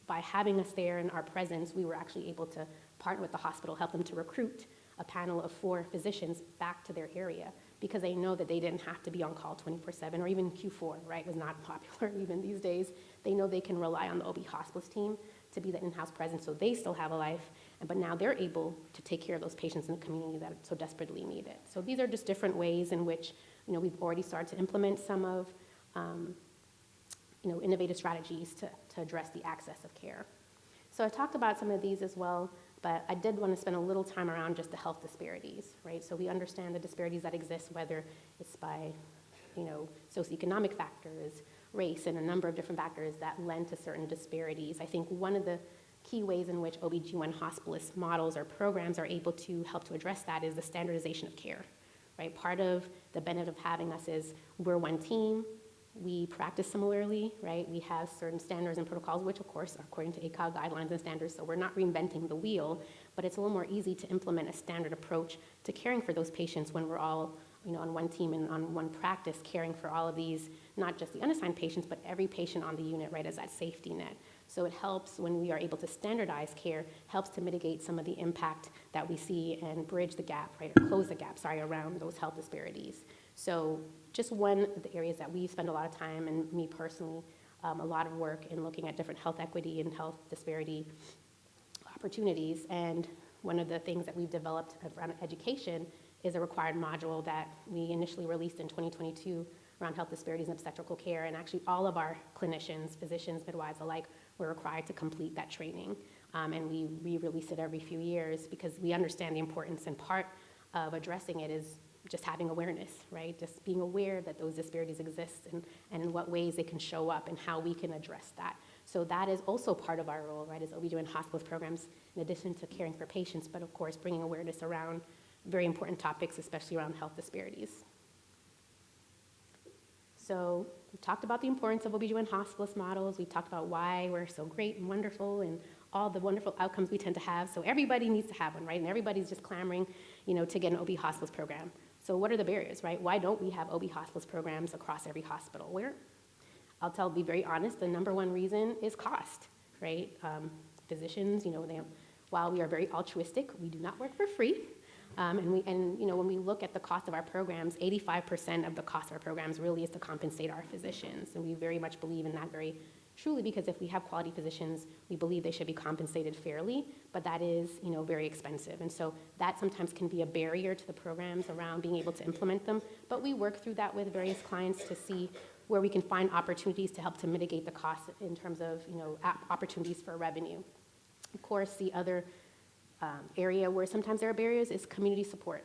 by having us there and our presence, we were actually able to partner with the hospital, help them to recruit a panel of 4 physicians back to their area because they know that they didn't have to be on call 24/7, or even Q4, right, was not popular even these days. They know they can rely on the OB hospice team to be the in-house presence, so they still have a life, but now they're able to take care of those patients in the community that so desperately need it. So these are just different ways in which, we've already started to implement some of, innovative strategies to address the access of care. So I talked about some of these as well, but I did want to spend a little time around just the health disparities, right? So we understand the disparities that exist, whether it's by, socioeconomic factors, race, and a number of different factors that lend to certain disparities. I think one of the key ways in which OBGyn hospitalist models or programs are able to help to address that is the standardization of care, right? Part of the benefit of having us is we're one team, we practice similarly, right? We have certain standards and protocols, which of course are according to ACOG guidelines and standards, so we're not reinventing the wheel, but it's a little more easy to implement a standard approach to caring for those patients when we're all, on one team and on one practice, caring for all of these, not just the unassigned patients, but every patient on the unit, right, as that safety net. So it helps when we are able to standardize care, helps to mitigate some of the impact that we see and bridge the gap, right, or close the gap, around those health disparities. So just one of the areas that we spend a lot of time, and me personally, a lot of work in looking at different health equity and health disparity opportunities. And one of the things that we've developed around education is a required module that we initially released in 2022 around health disparities in obstetrical care. And actually all of our clinicians, physicians, midwives alike, were required to complete that training. And we re-release it every few years because we understand the importance, and part of addressing it is just having awareness, right? Just being aware that those disparities exist, and in what ways they can show up and how we can address that. So that is also part of our role, right, as OBGyn hospitalist programs, in addition to caring for patients, but of course bringing awareness around very important topics, especially around health disparities. So we've talked about the importance of OBGyn hospitalist models. We've talked about why we're so great and wonderful and all the wonderful outcomes we tend to have. So everybody needs to have one, right? And everybody's just clamoring, to get an OB hospitalist program. So what are the barriers, right? Why don't we have OB hospitalist programs across every hospital? I'll be very honest, the number one reason is cost, right? Physicians, while we are very altruistic, we do not work for free. And when we look at the cost of our programs, 85% of the cost of our programs really is to compensate our physicians. And we very much believe in that very truly, because if we have quality physicians, we believe they should be compensated fairly, but that is, very expensive. And so that sometimes can be a barrier to the programs around being able to implement them. But we work through that with various clients to see where we can find opportunities to help to mitigate the costs in terms of, opportunities for revenue. Of course, the other area where sometimes there are barriers is community support.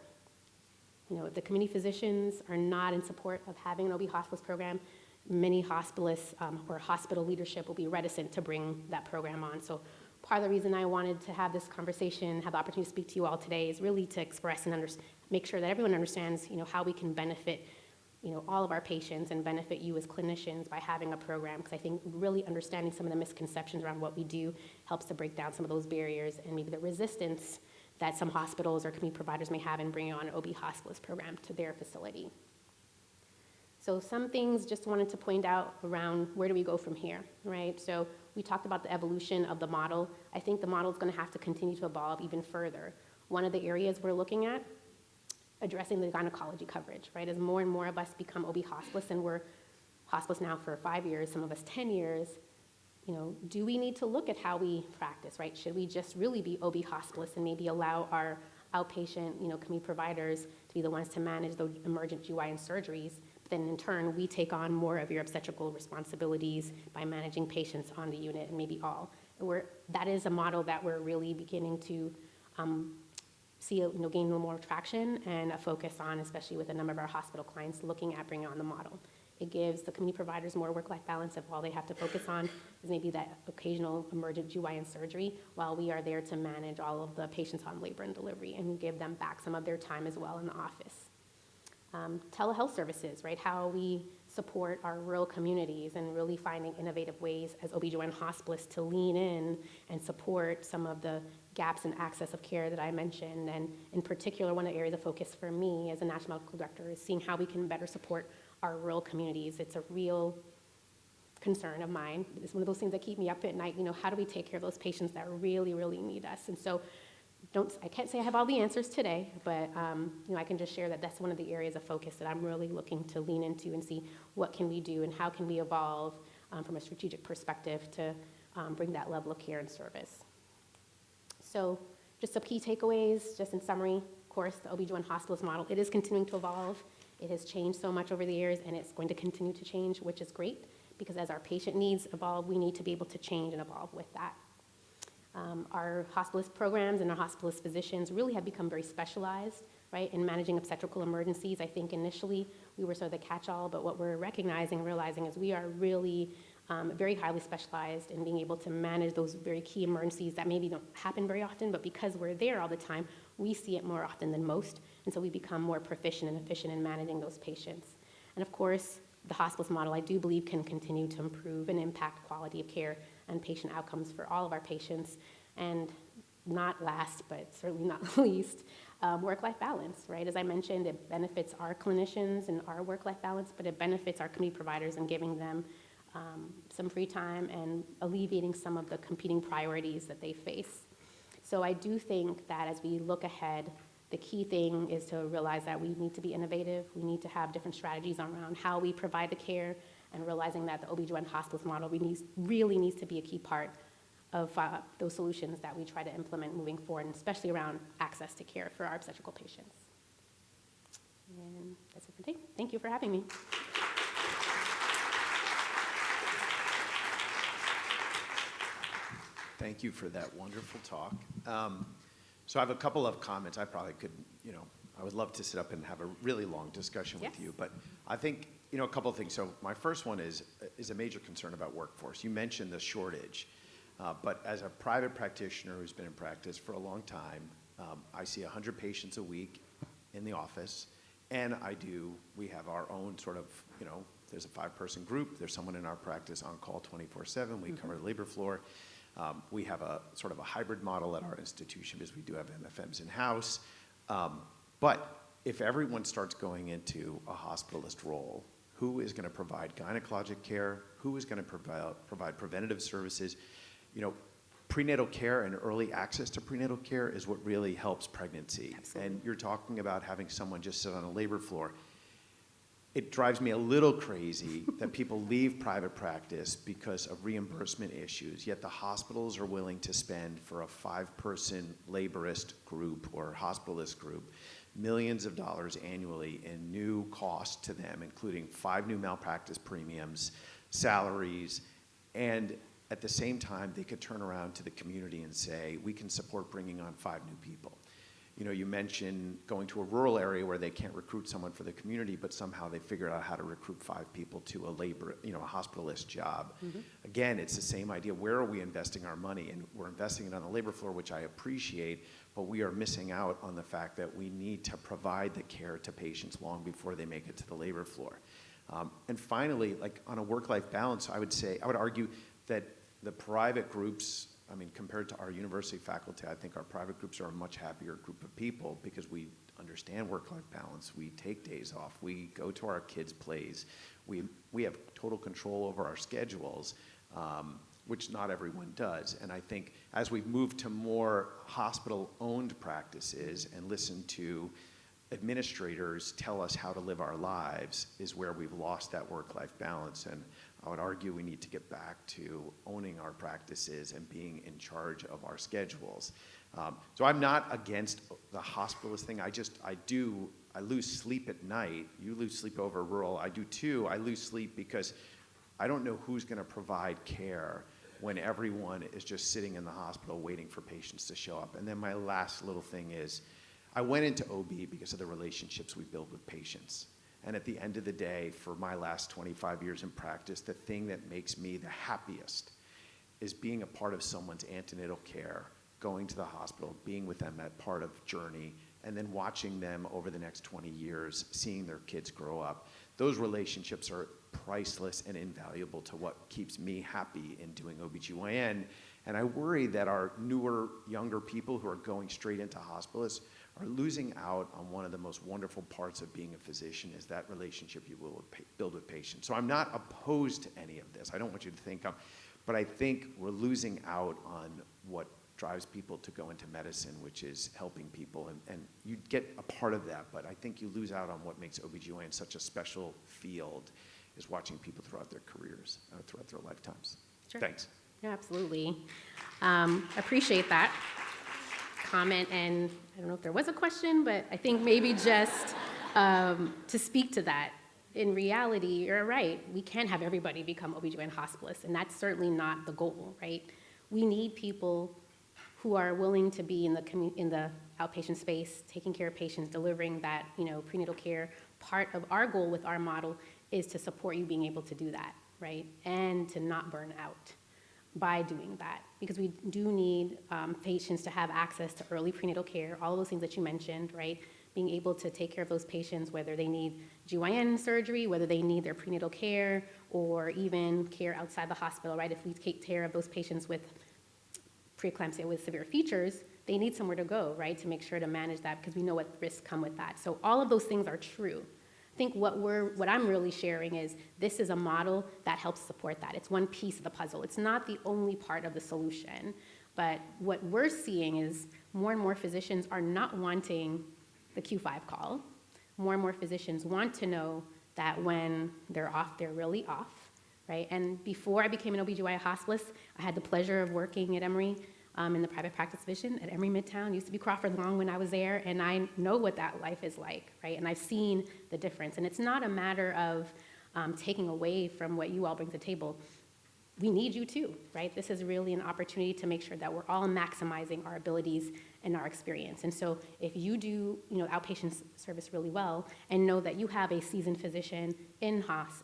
If the community physicians are not in support of having an OB hospitalist program, many hospitalists or hospital leadership will be reticent to bring that program on. So part of the reason I wanted to have this conversation, have the opportunity to speak to you all today, is really to express and make sure that everyone understands, how we can benefit, all of our patients and benefit you as clinicians by having a program. Because I think really understanding some of the misconceptions around what we do helps to break down some of those barriers and maybe the resistance that some hospitals or community providers may have in bringing on an OB hospitalist program to their facility. So some things just wanted to point out around where do we go from here, right? So we talked about the evolution of the model. I think the model is going to have to continue to evolve even further. One of the areas we're looking at, addressing the gynecology coverage, right? As more and more of us become OB hospitalists, and we're hospitalists now for 5 years, some of us 10 years, do we need to look at how we practice, right? Should we just really be OB hospitalists and maybe allow our outpatient, community providers to be the ones to manage the emergent GYN surgeries? Then in turn, we take on more of your obstetrical responsibilities by managing patients on the unit, and maybe all. That is a model that we're really beginning to see, gain a little more traction and a focus on, especially with a number of our hospital clients looking at bringing on the model. It gives the community providers more work-life balance if all they have to focus on is maybe that occasional emergent GYN surgery, while we are there to manage all of the patients on labor and delivery and give them back some of their time as well in the office. Telehealth services, right? How we support our rural communities and really finding innovative ways as OBGyn hospitalists to lean in and support some of the gaps in access of care that I mentioned. And in particular, one of the areas of focus for me as a national medical director is seeing how we can better support our rural communities. It's a real concern of mine. It's one of those things that keep me up at night. How do we take care of those patients that really, really need us? And so I can't say I have all the answers today, but I can just share that that's one of the areas of focus that I'm really looking to lean into and see what can we do and how can we evolve from a strategic perspective to bring that level of care and service. So just some key takeaways, just in summary, of course, the OB/GYN hospitalist model, it is continuing to evolve. It has changed so much over the years, and it's going to continue to change, which is great, because as our patient needs evolve, we need to be able to change and evolve with that. Our hospitalist programs and our hospitalist physicians really have become very specialized, right, in managing obstetrical emergencies. I think initially we were sort of the catch-all, but what we're recognizing and realizing is we are really very highly specialized in being able to manage those very key emergencies that maybe don't happen very often, but because we're there all the time, we see it more often than most, and so we become more proficient and efficient in managing those patients. And of course, the hospitalist model, I do believe, can continue to improve and impact quality of care and patient outcomes for all of our patients. And not last, but certainly not least, work-life balance, right? As I mentioned, it benefits our clinicians and our work-life balance, but it benefits our community providers in giving them some free time and alleviating some of the competing priorities that they face. So I do think that as we look ahead, the key thing is to realize that we need to be innovative. We need to have different strategies around how we provide the care, and realizing that the OB/GYN hospitalist model really needs to be a key part of those solutions that we try to implement moving forward, and especially around access to care for our obstetrical patients. And that's it for today. Thank you for having me. Thank you for that wonderful talk. So I have a couple of comments. I probably could, I would love to sit up and have a really long discussion with you, but I think, a couple of things. So my first one is a major concern about workforce. You mentioned the shortage, but as a private practitioner who's been in practice for a long time, I see 100 patients a week in the office, and we have our own sort of, there's a 5-person group, there's someone in our practice on call 24/7, we cover the labor floor. We have a sort of a hybrid model at our institution because we do have MFMs in-house. But if everyone starts going into a hospitalist role, who is going to provide gynecologic care? Who is going to provide preventative services? Prenatal care and early access to prenatal care is what really helps pregnancy. Absolutely. And you're talking about having someone just sit on a labor floor. It drives me a little crazy that people leave private practice because of reimbursement issues, yet the hospitals are willing to spend for a 5-person laborist group or hospitalist group millions of dollars annually in new costs to them, including 5 new malpractice premiums, salaries, and at the same time, they could turn around to the community and say, we can support bringing on 5 new people. You mentioned going to a rural area where they can't recruit someone for the community, but somehow they figured out how to recruit 5 people to a hospitalist job. Mm-hmm. Again, it's the same idea. Where are we investing our money? And we're investing it on the labor floor, which I appreciate, but we are missing out on the fact that we need to provide the care to patients long before they make it to the labor floor. And finally, like on a work-life balance, I would argue that the private groups, compared to our university faculty, I think our private groups are a much happier group of people because we understand work-life balance. We take days off. We go to our kids' plays. We have total control over our schedules, which not everyone does. And I think as we've moved to more hospital-owned practices and listen to administrators tell us how to live our lives is where we've lost that work-life balance. And I would argue we need to get back to owning our practices and being in charge of our schedules. So I'm not against the hospitalist thing. I lose sleep at night. You lose sleep over rural. I do too. I lose sleep because I don't know who's going to provide care when everyone is just sitting in the hospital waiting for patients to show up. And then my last little thing is, I went into OB because of the relationships we build with patients. And at the end of the day, for my last 25 years in practice, the thing that makes me the happiest is being a part of someone's antenatal care, going to the hospital, being with them at part of journey, and then watching them over the next 20 years, seeing their kids grow up. Those relationships are priceless and invaluable to what keeps me happy in doing OBGYN. And I worry that our newer, younger people who are going straight into hospitalists are losing out on one of the most wonderful parts of being a physician is that relationship you will build with patients. So I'm not opposed to any of this. I don't want you to think but I think we're losing out on what drives people to go into medicine, which is helping people, and you get a part of that, but I think you lose out on what makes OBGYN such a special field, is watching people throughout their careers, throughout their lifetimes. Sure. Thanks. Yeah, absolutely. Appreciate that comment, and I don't know if there was a question, but I think maybe just to speak to that, in reality, you're right, we can't have everybody become OBGYN hospitalists, and that's certainly not the goal, right? We need people who are willing to be in the outpatient space, taking care of patients, delivering that, prenatal care. Part of our goal with our model is to support you being able to do that, right? And to not burn out by doing that, because we do need patients to have access to early prenatal care, all of those things that you mentioned, right? Being able to take care of those patients, whether they need GYN surgery, whether they need their prenatal care, or even care outside the hospital, right? If we take care of those patients with preeclampsia with severe features, they need somewhere to go, right, to make sure to manage that, because we know what risks come with that. So all of those things are true. I think what I'm really sharing is this is a model that helps support that. It's one piece of the puzzle. It's not the only part of the solution, but what we're seeing is more and more physicians are not wanting the Q5 call. More and more physicians want to know that when they're off, they're really off, right? And before I became an OBGYN hospitalist, I had the pleasure of working at Emory in the private practice division at Emory Midtown. Used to be Crawford Long when I was there, and I know what that life is like, right? And I've seen the difference. And it's not a matter of taking away from what you all bring to the table. We need you too, right? This is really an opportunity to make sure that we're all maximizing our abilities and our experience. And so if you do, outpatient service really well and know that you have a seasoned physician in-house,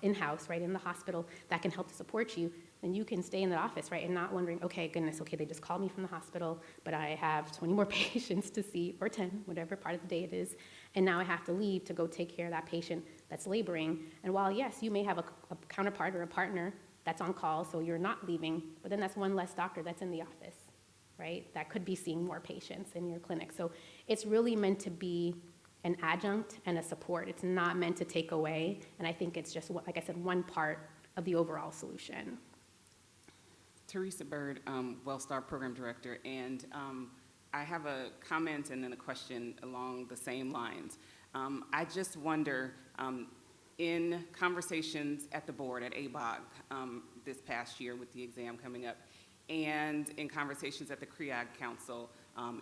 right, in the hospital that can help to support you, then you can stay in the office, right, and not wondering, okay, goodness, okay, they just called me from the hospital, but I have 20 more patients to see, or 10, whatever part of the day it is, and now I have to leave to go take care of that patient that's laboring. And while, yes, you may have a counterpart or a partner that's on call, so you're not leaving, but then that's one less doctor that's in the office, right? That could be seeing more patients in your clinic. So it's really meant to be an adjunct and a support. It's not meant to take away, and I think it's just, like I said, one part of the overall solution. Teresa Bird, WellStar Program Director, and I have a comment and then a question along the same lines. I just wonder, in conversations at the board at ABOG this past year with the exam coming up, and in conversations at the CREAG Council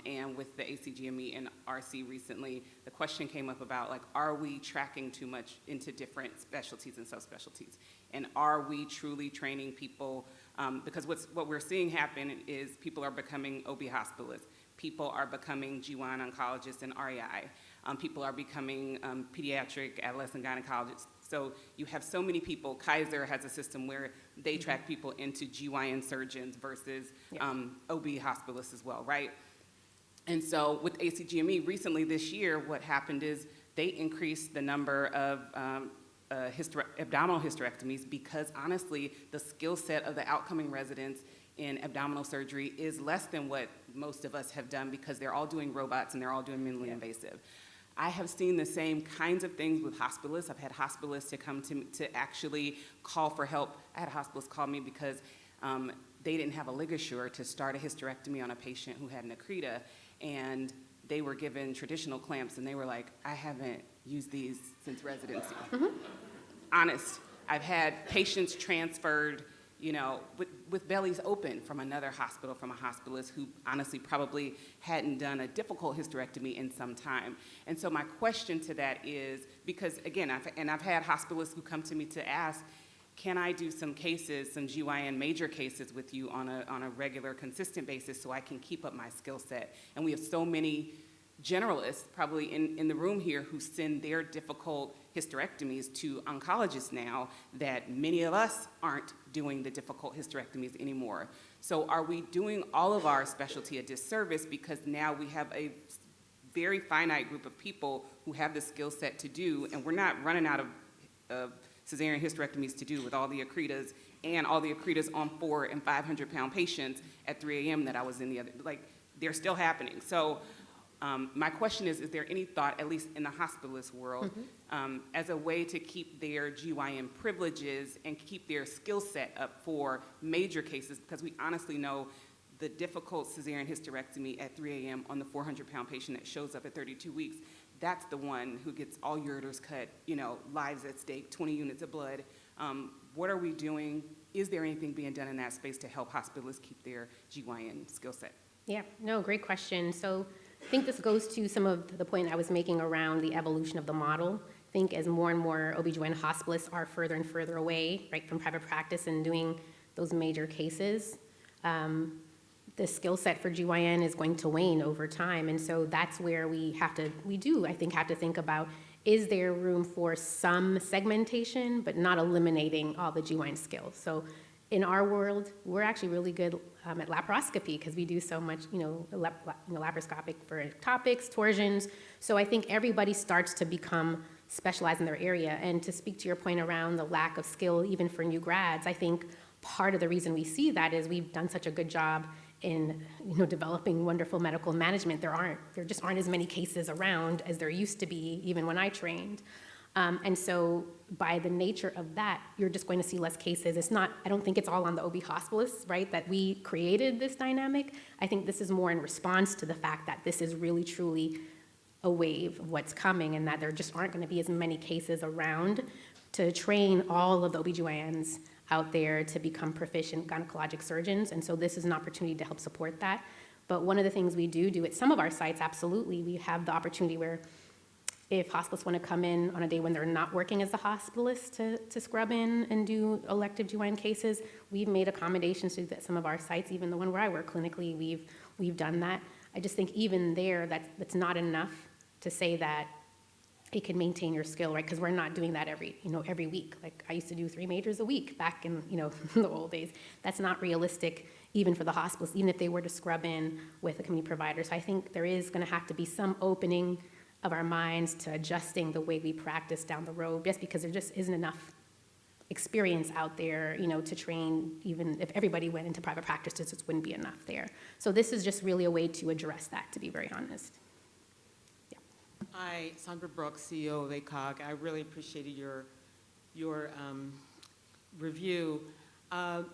and with the ACGME and RC recently, the question came up about, like, are we tracking too much into different specialties and subspecialties? And are we truly training people? Because what we're seeing happen is people are becoming OB hospitalists. People are becoming GYN oncologists and REI. People are becoming pediatric adolescent gynecologists. So you have so many people. Kaiser has a system where they track people into GYN surgeons versus OB hospitalists as well, right? And so with ACGME recently this year, what happened is they increased the number of abdominal hysterectomies because honestly, the skill set of the outcoming residents in abdominal surgery is less than what most of us have done because they're all doing robots and they're all doing minimally invasive. I have seen the same kinds of things with hospitalists. I've had hospitalists to come to actually call for help. I had a hospitalist call me because they didn't have a ligature to start a hysterectomy on a patient who had an accreta, and they were given traditional clamps, and they were like, I haven't used these since residency. Honest, I've had patients transferred, with bellies open from another hospital, from a hospitalist who honestly probably hadn't done a difficult hysterectomy in some time. And so my question to that is, because again, I've had hospitalists who come to me to ask, can I do some cases, some GYN major cases with you on a regular, consistent basis so I can keep up my skill set? And we have so many generalists probably in the room here who send their difficult hysterectomies to oncologists now that many of us aren't doing the difficult hysterectomies anymore. So are we doing all of our specialty a disservice because now we have a very finite group of people who have the skill set to do, and we're not running out of cesarean hysterectomies to do with all the accretas and all the accretas on 400 and 500 pound patients at 3 a.m. that I was in the other, they're still happening. So my question is there any thought, at least in the hospitalist world, as a way to keep their GYN privileges and keep their skill set up for major cases? Because we honestly know the difficult cesarean hysterectomy at 3 a.m. on the 400-pound patient that shows up at 32 weeks, that's the one who gets all ureters cut, lives at stake, 20 units of blood. What are we doing? Is there anything being done in that space to help hospitalists keep their GYN skill set? Yeah, no, great question. So I think this goes to some of the point I was making around the evolution of the model. I think as more and more OBGYN hospitalists are further and further away, right, from private practice and doing those major cases, the skill set for GYN is going to wane over time. And so that's where we do, I think, have to think about, is there room for some segmentation, but not eliminating all the GYN skills? So in our world, we're actually really good at laparoscopy because we do so much, laparoscopic for ectopics, torsions. So I think everybody starts to become specialized in their area. And to speak to your point around the lack of skill, even for new grads, I think part of the reason we see that is we've done such a good job in developing wonderful medical management. There just aren't as many cases around as there used to be, even when I trained. And so by the nature of that, you're just going to see less cases. I don't think it's all on the OB hospitalists, right, that we created this dynamic. I think this is more in response to the fact that this is really, truly a wave of what's coming and that there just aren't going to be as many cases around to train all of the OBGYNs out there to become proficient gynecologic surgeons. And so this is an opportunity to help support that. But one of the things we do at some of our sites, absolutely, we have the opportunity where if hospitalists want to come in on a day when they're not working as a hospitalist to scrub in and do elective GYN cases, we've made accommodations to some of our sites, even the one where I work clinically, we've done that. I just think even there, that's not enough to say that it can maintain your skill, right? Because we're not doing that every week. Like I used to do 3 majors a week back in, the old days. That's not realistic even for the hospitals, even if they were to scrub in with a community provider. So I think there is going to have to be some opening of our minds to adjusting the way we practice down the road, just because there just isn't enough experience out there, to train. Even if everybody went into private practice, there just wouldn't be enough there. So this is just really a way to address that, to be very honest. Hi, Sandra Brooks, CEO of FACOG. I really appreciated your review. My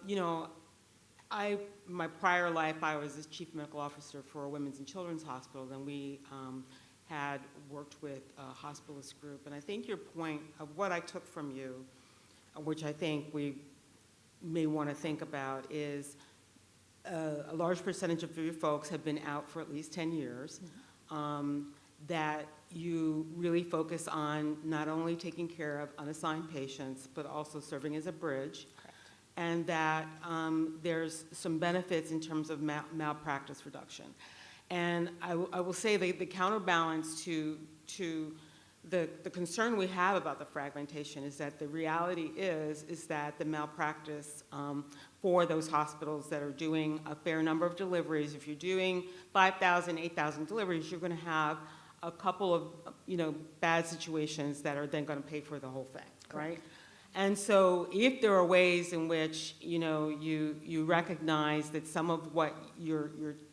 prior life, I was the chief medical officer for a women's and children's hospital, and we had worked with a hospitalist group. And I think your point of what I took from you, which I think we may want to think about, is a large percentage of your folks have been out for at least 10 years. That you really focus on not only taking care of unassigned patients, but also serving as a bridge. Correct. And that there's some benefits in terms of malpractice reduction. And I will say the counterbalance to the concern we have about the fragmentation is that the reality is that the malpractice for those hospitals that are doing a fair number of deliveries, if you're doing 5,000, 8,000 deliveries, you're going to have a couple of bad situations that are then going to pay for the whole thing, right? And so if there are ways in which you recognize that some of what you're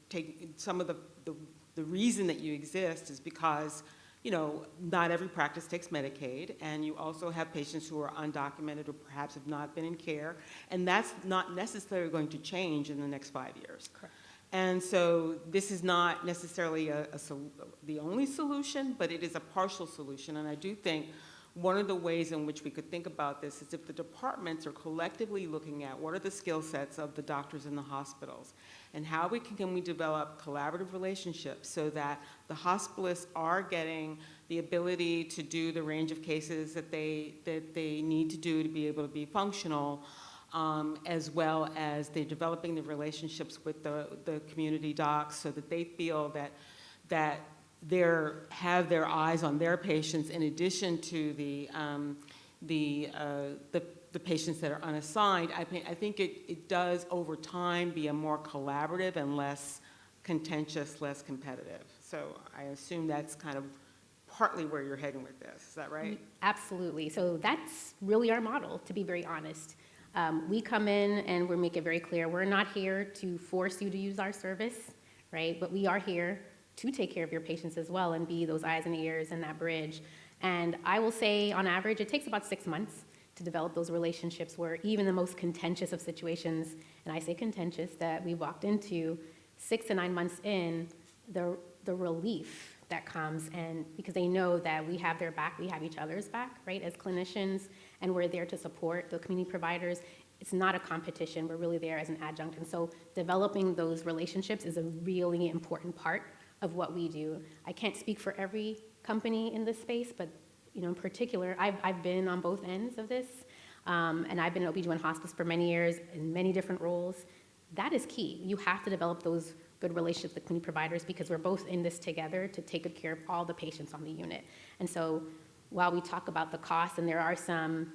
taking, some of the reason that you exist is because not every practice takes Medicaid, and you also have patients who are undocumented or perhaps have not been in care, and that's not necessarily going to change in the next 5 years. Correct. And so this is not necessarily the only solution, but it is a partial solution. And I do think one of the ways in which we could think about this is if the departments are collectively looking at what are the skill sets of the doctors in the hospitals, and how can we develop collaborative relationships so that the hospitalists are getting the ability to do the range of cases that they need to do to be able to be functional, as well as they're developing the relationships with the community docs so that they feel that they have their eyes on their patients in addition to the patients that are unassigned. I think it does over time be a more collaborative and less contentious, less competitive. So I assume that's kind of partly where you're heading with this. Is that right? Absolutely. So that's really our model, to be very honest. We come in and we make it very clear, we're not here to force you to use our service, right? But we are here to take care of your patients as well and be those eyes and ears and that bridge. And I will say, on average, it takes about 6 months to develop those relationships where even the most contentious of situations, and I say contentious, that we walked into 6 to 9 months in, the relief that comes, and because they know that we have their back, we have each other's back, right, as clinicians, and we're there to support the community providers. It's not a competition, we're really there as an adjunct. And so developing those relationships is a really important part of what we do. I can't speak for every company in this space, but in particular, I've been on both ends of this, and I've been in OB/GYN hospice for many years in many different roles. That is key. You have to develop those good relationships with community providers because we're both in this together to take good care of all the patients on the unit. And so while we talk about the costs, and there are some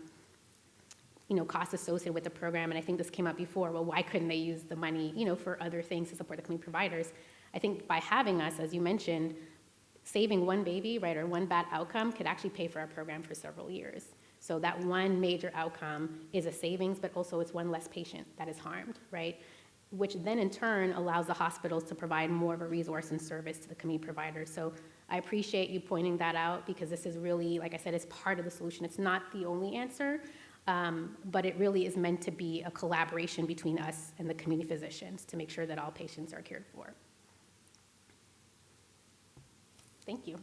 costs associated with the program, and I think this came up before, well, why couldn't they use the money, for other things to support the community providers? I think by having us, as you mentioned, saving one baby, right, or one bad outcome could actually pay for our program for several years. So that one major outcome is a savings, but also it's one less patient that is harmed, right? Which then in turn allows the hospitals to provide more of a resource and service to the community providers. So I appreciate you pointing that out because this is really, like I said, it's part of the solution. It's not the only answer, but it really is meant to be a collaboration between us and the community physicians to make sure that all patients are cared for. Thank you.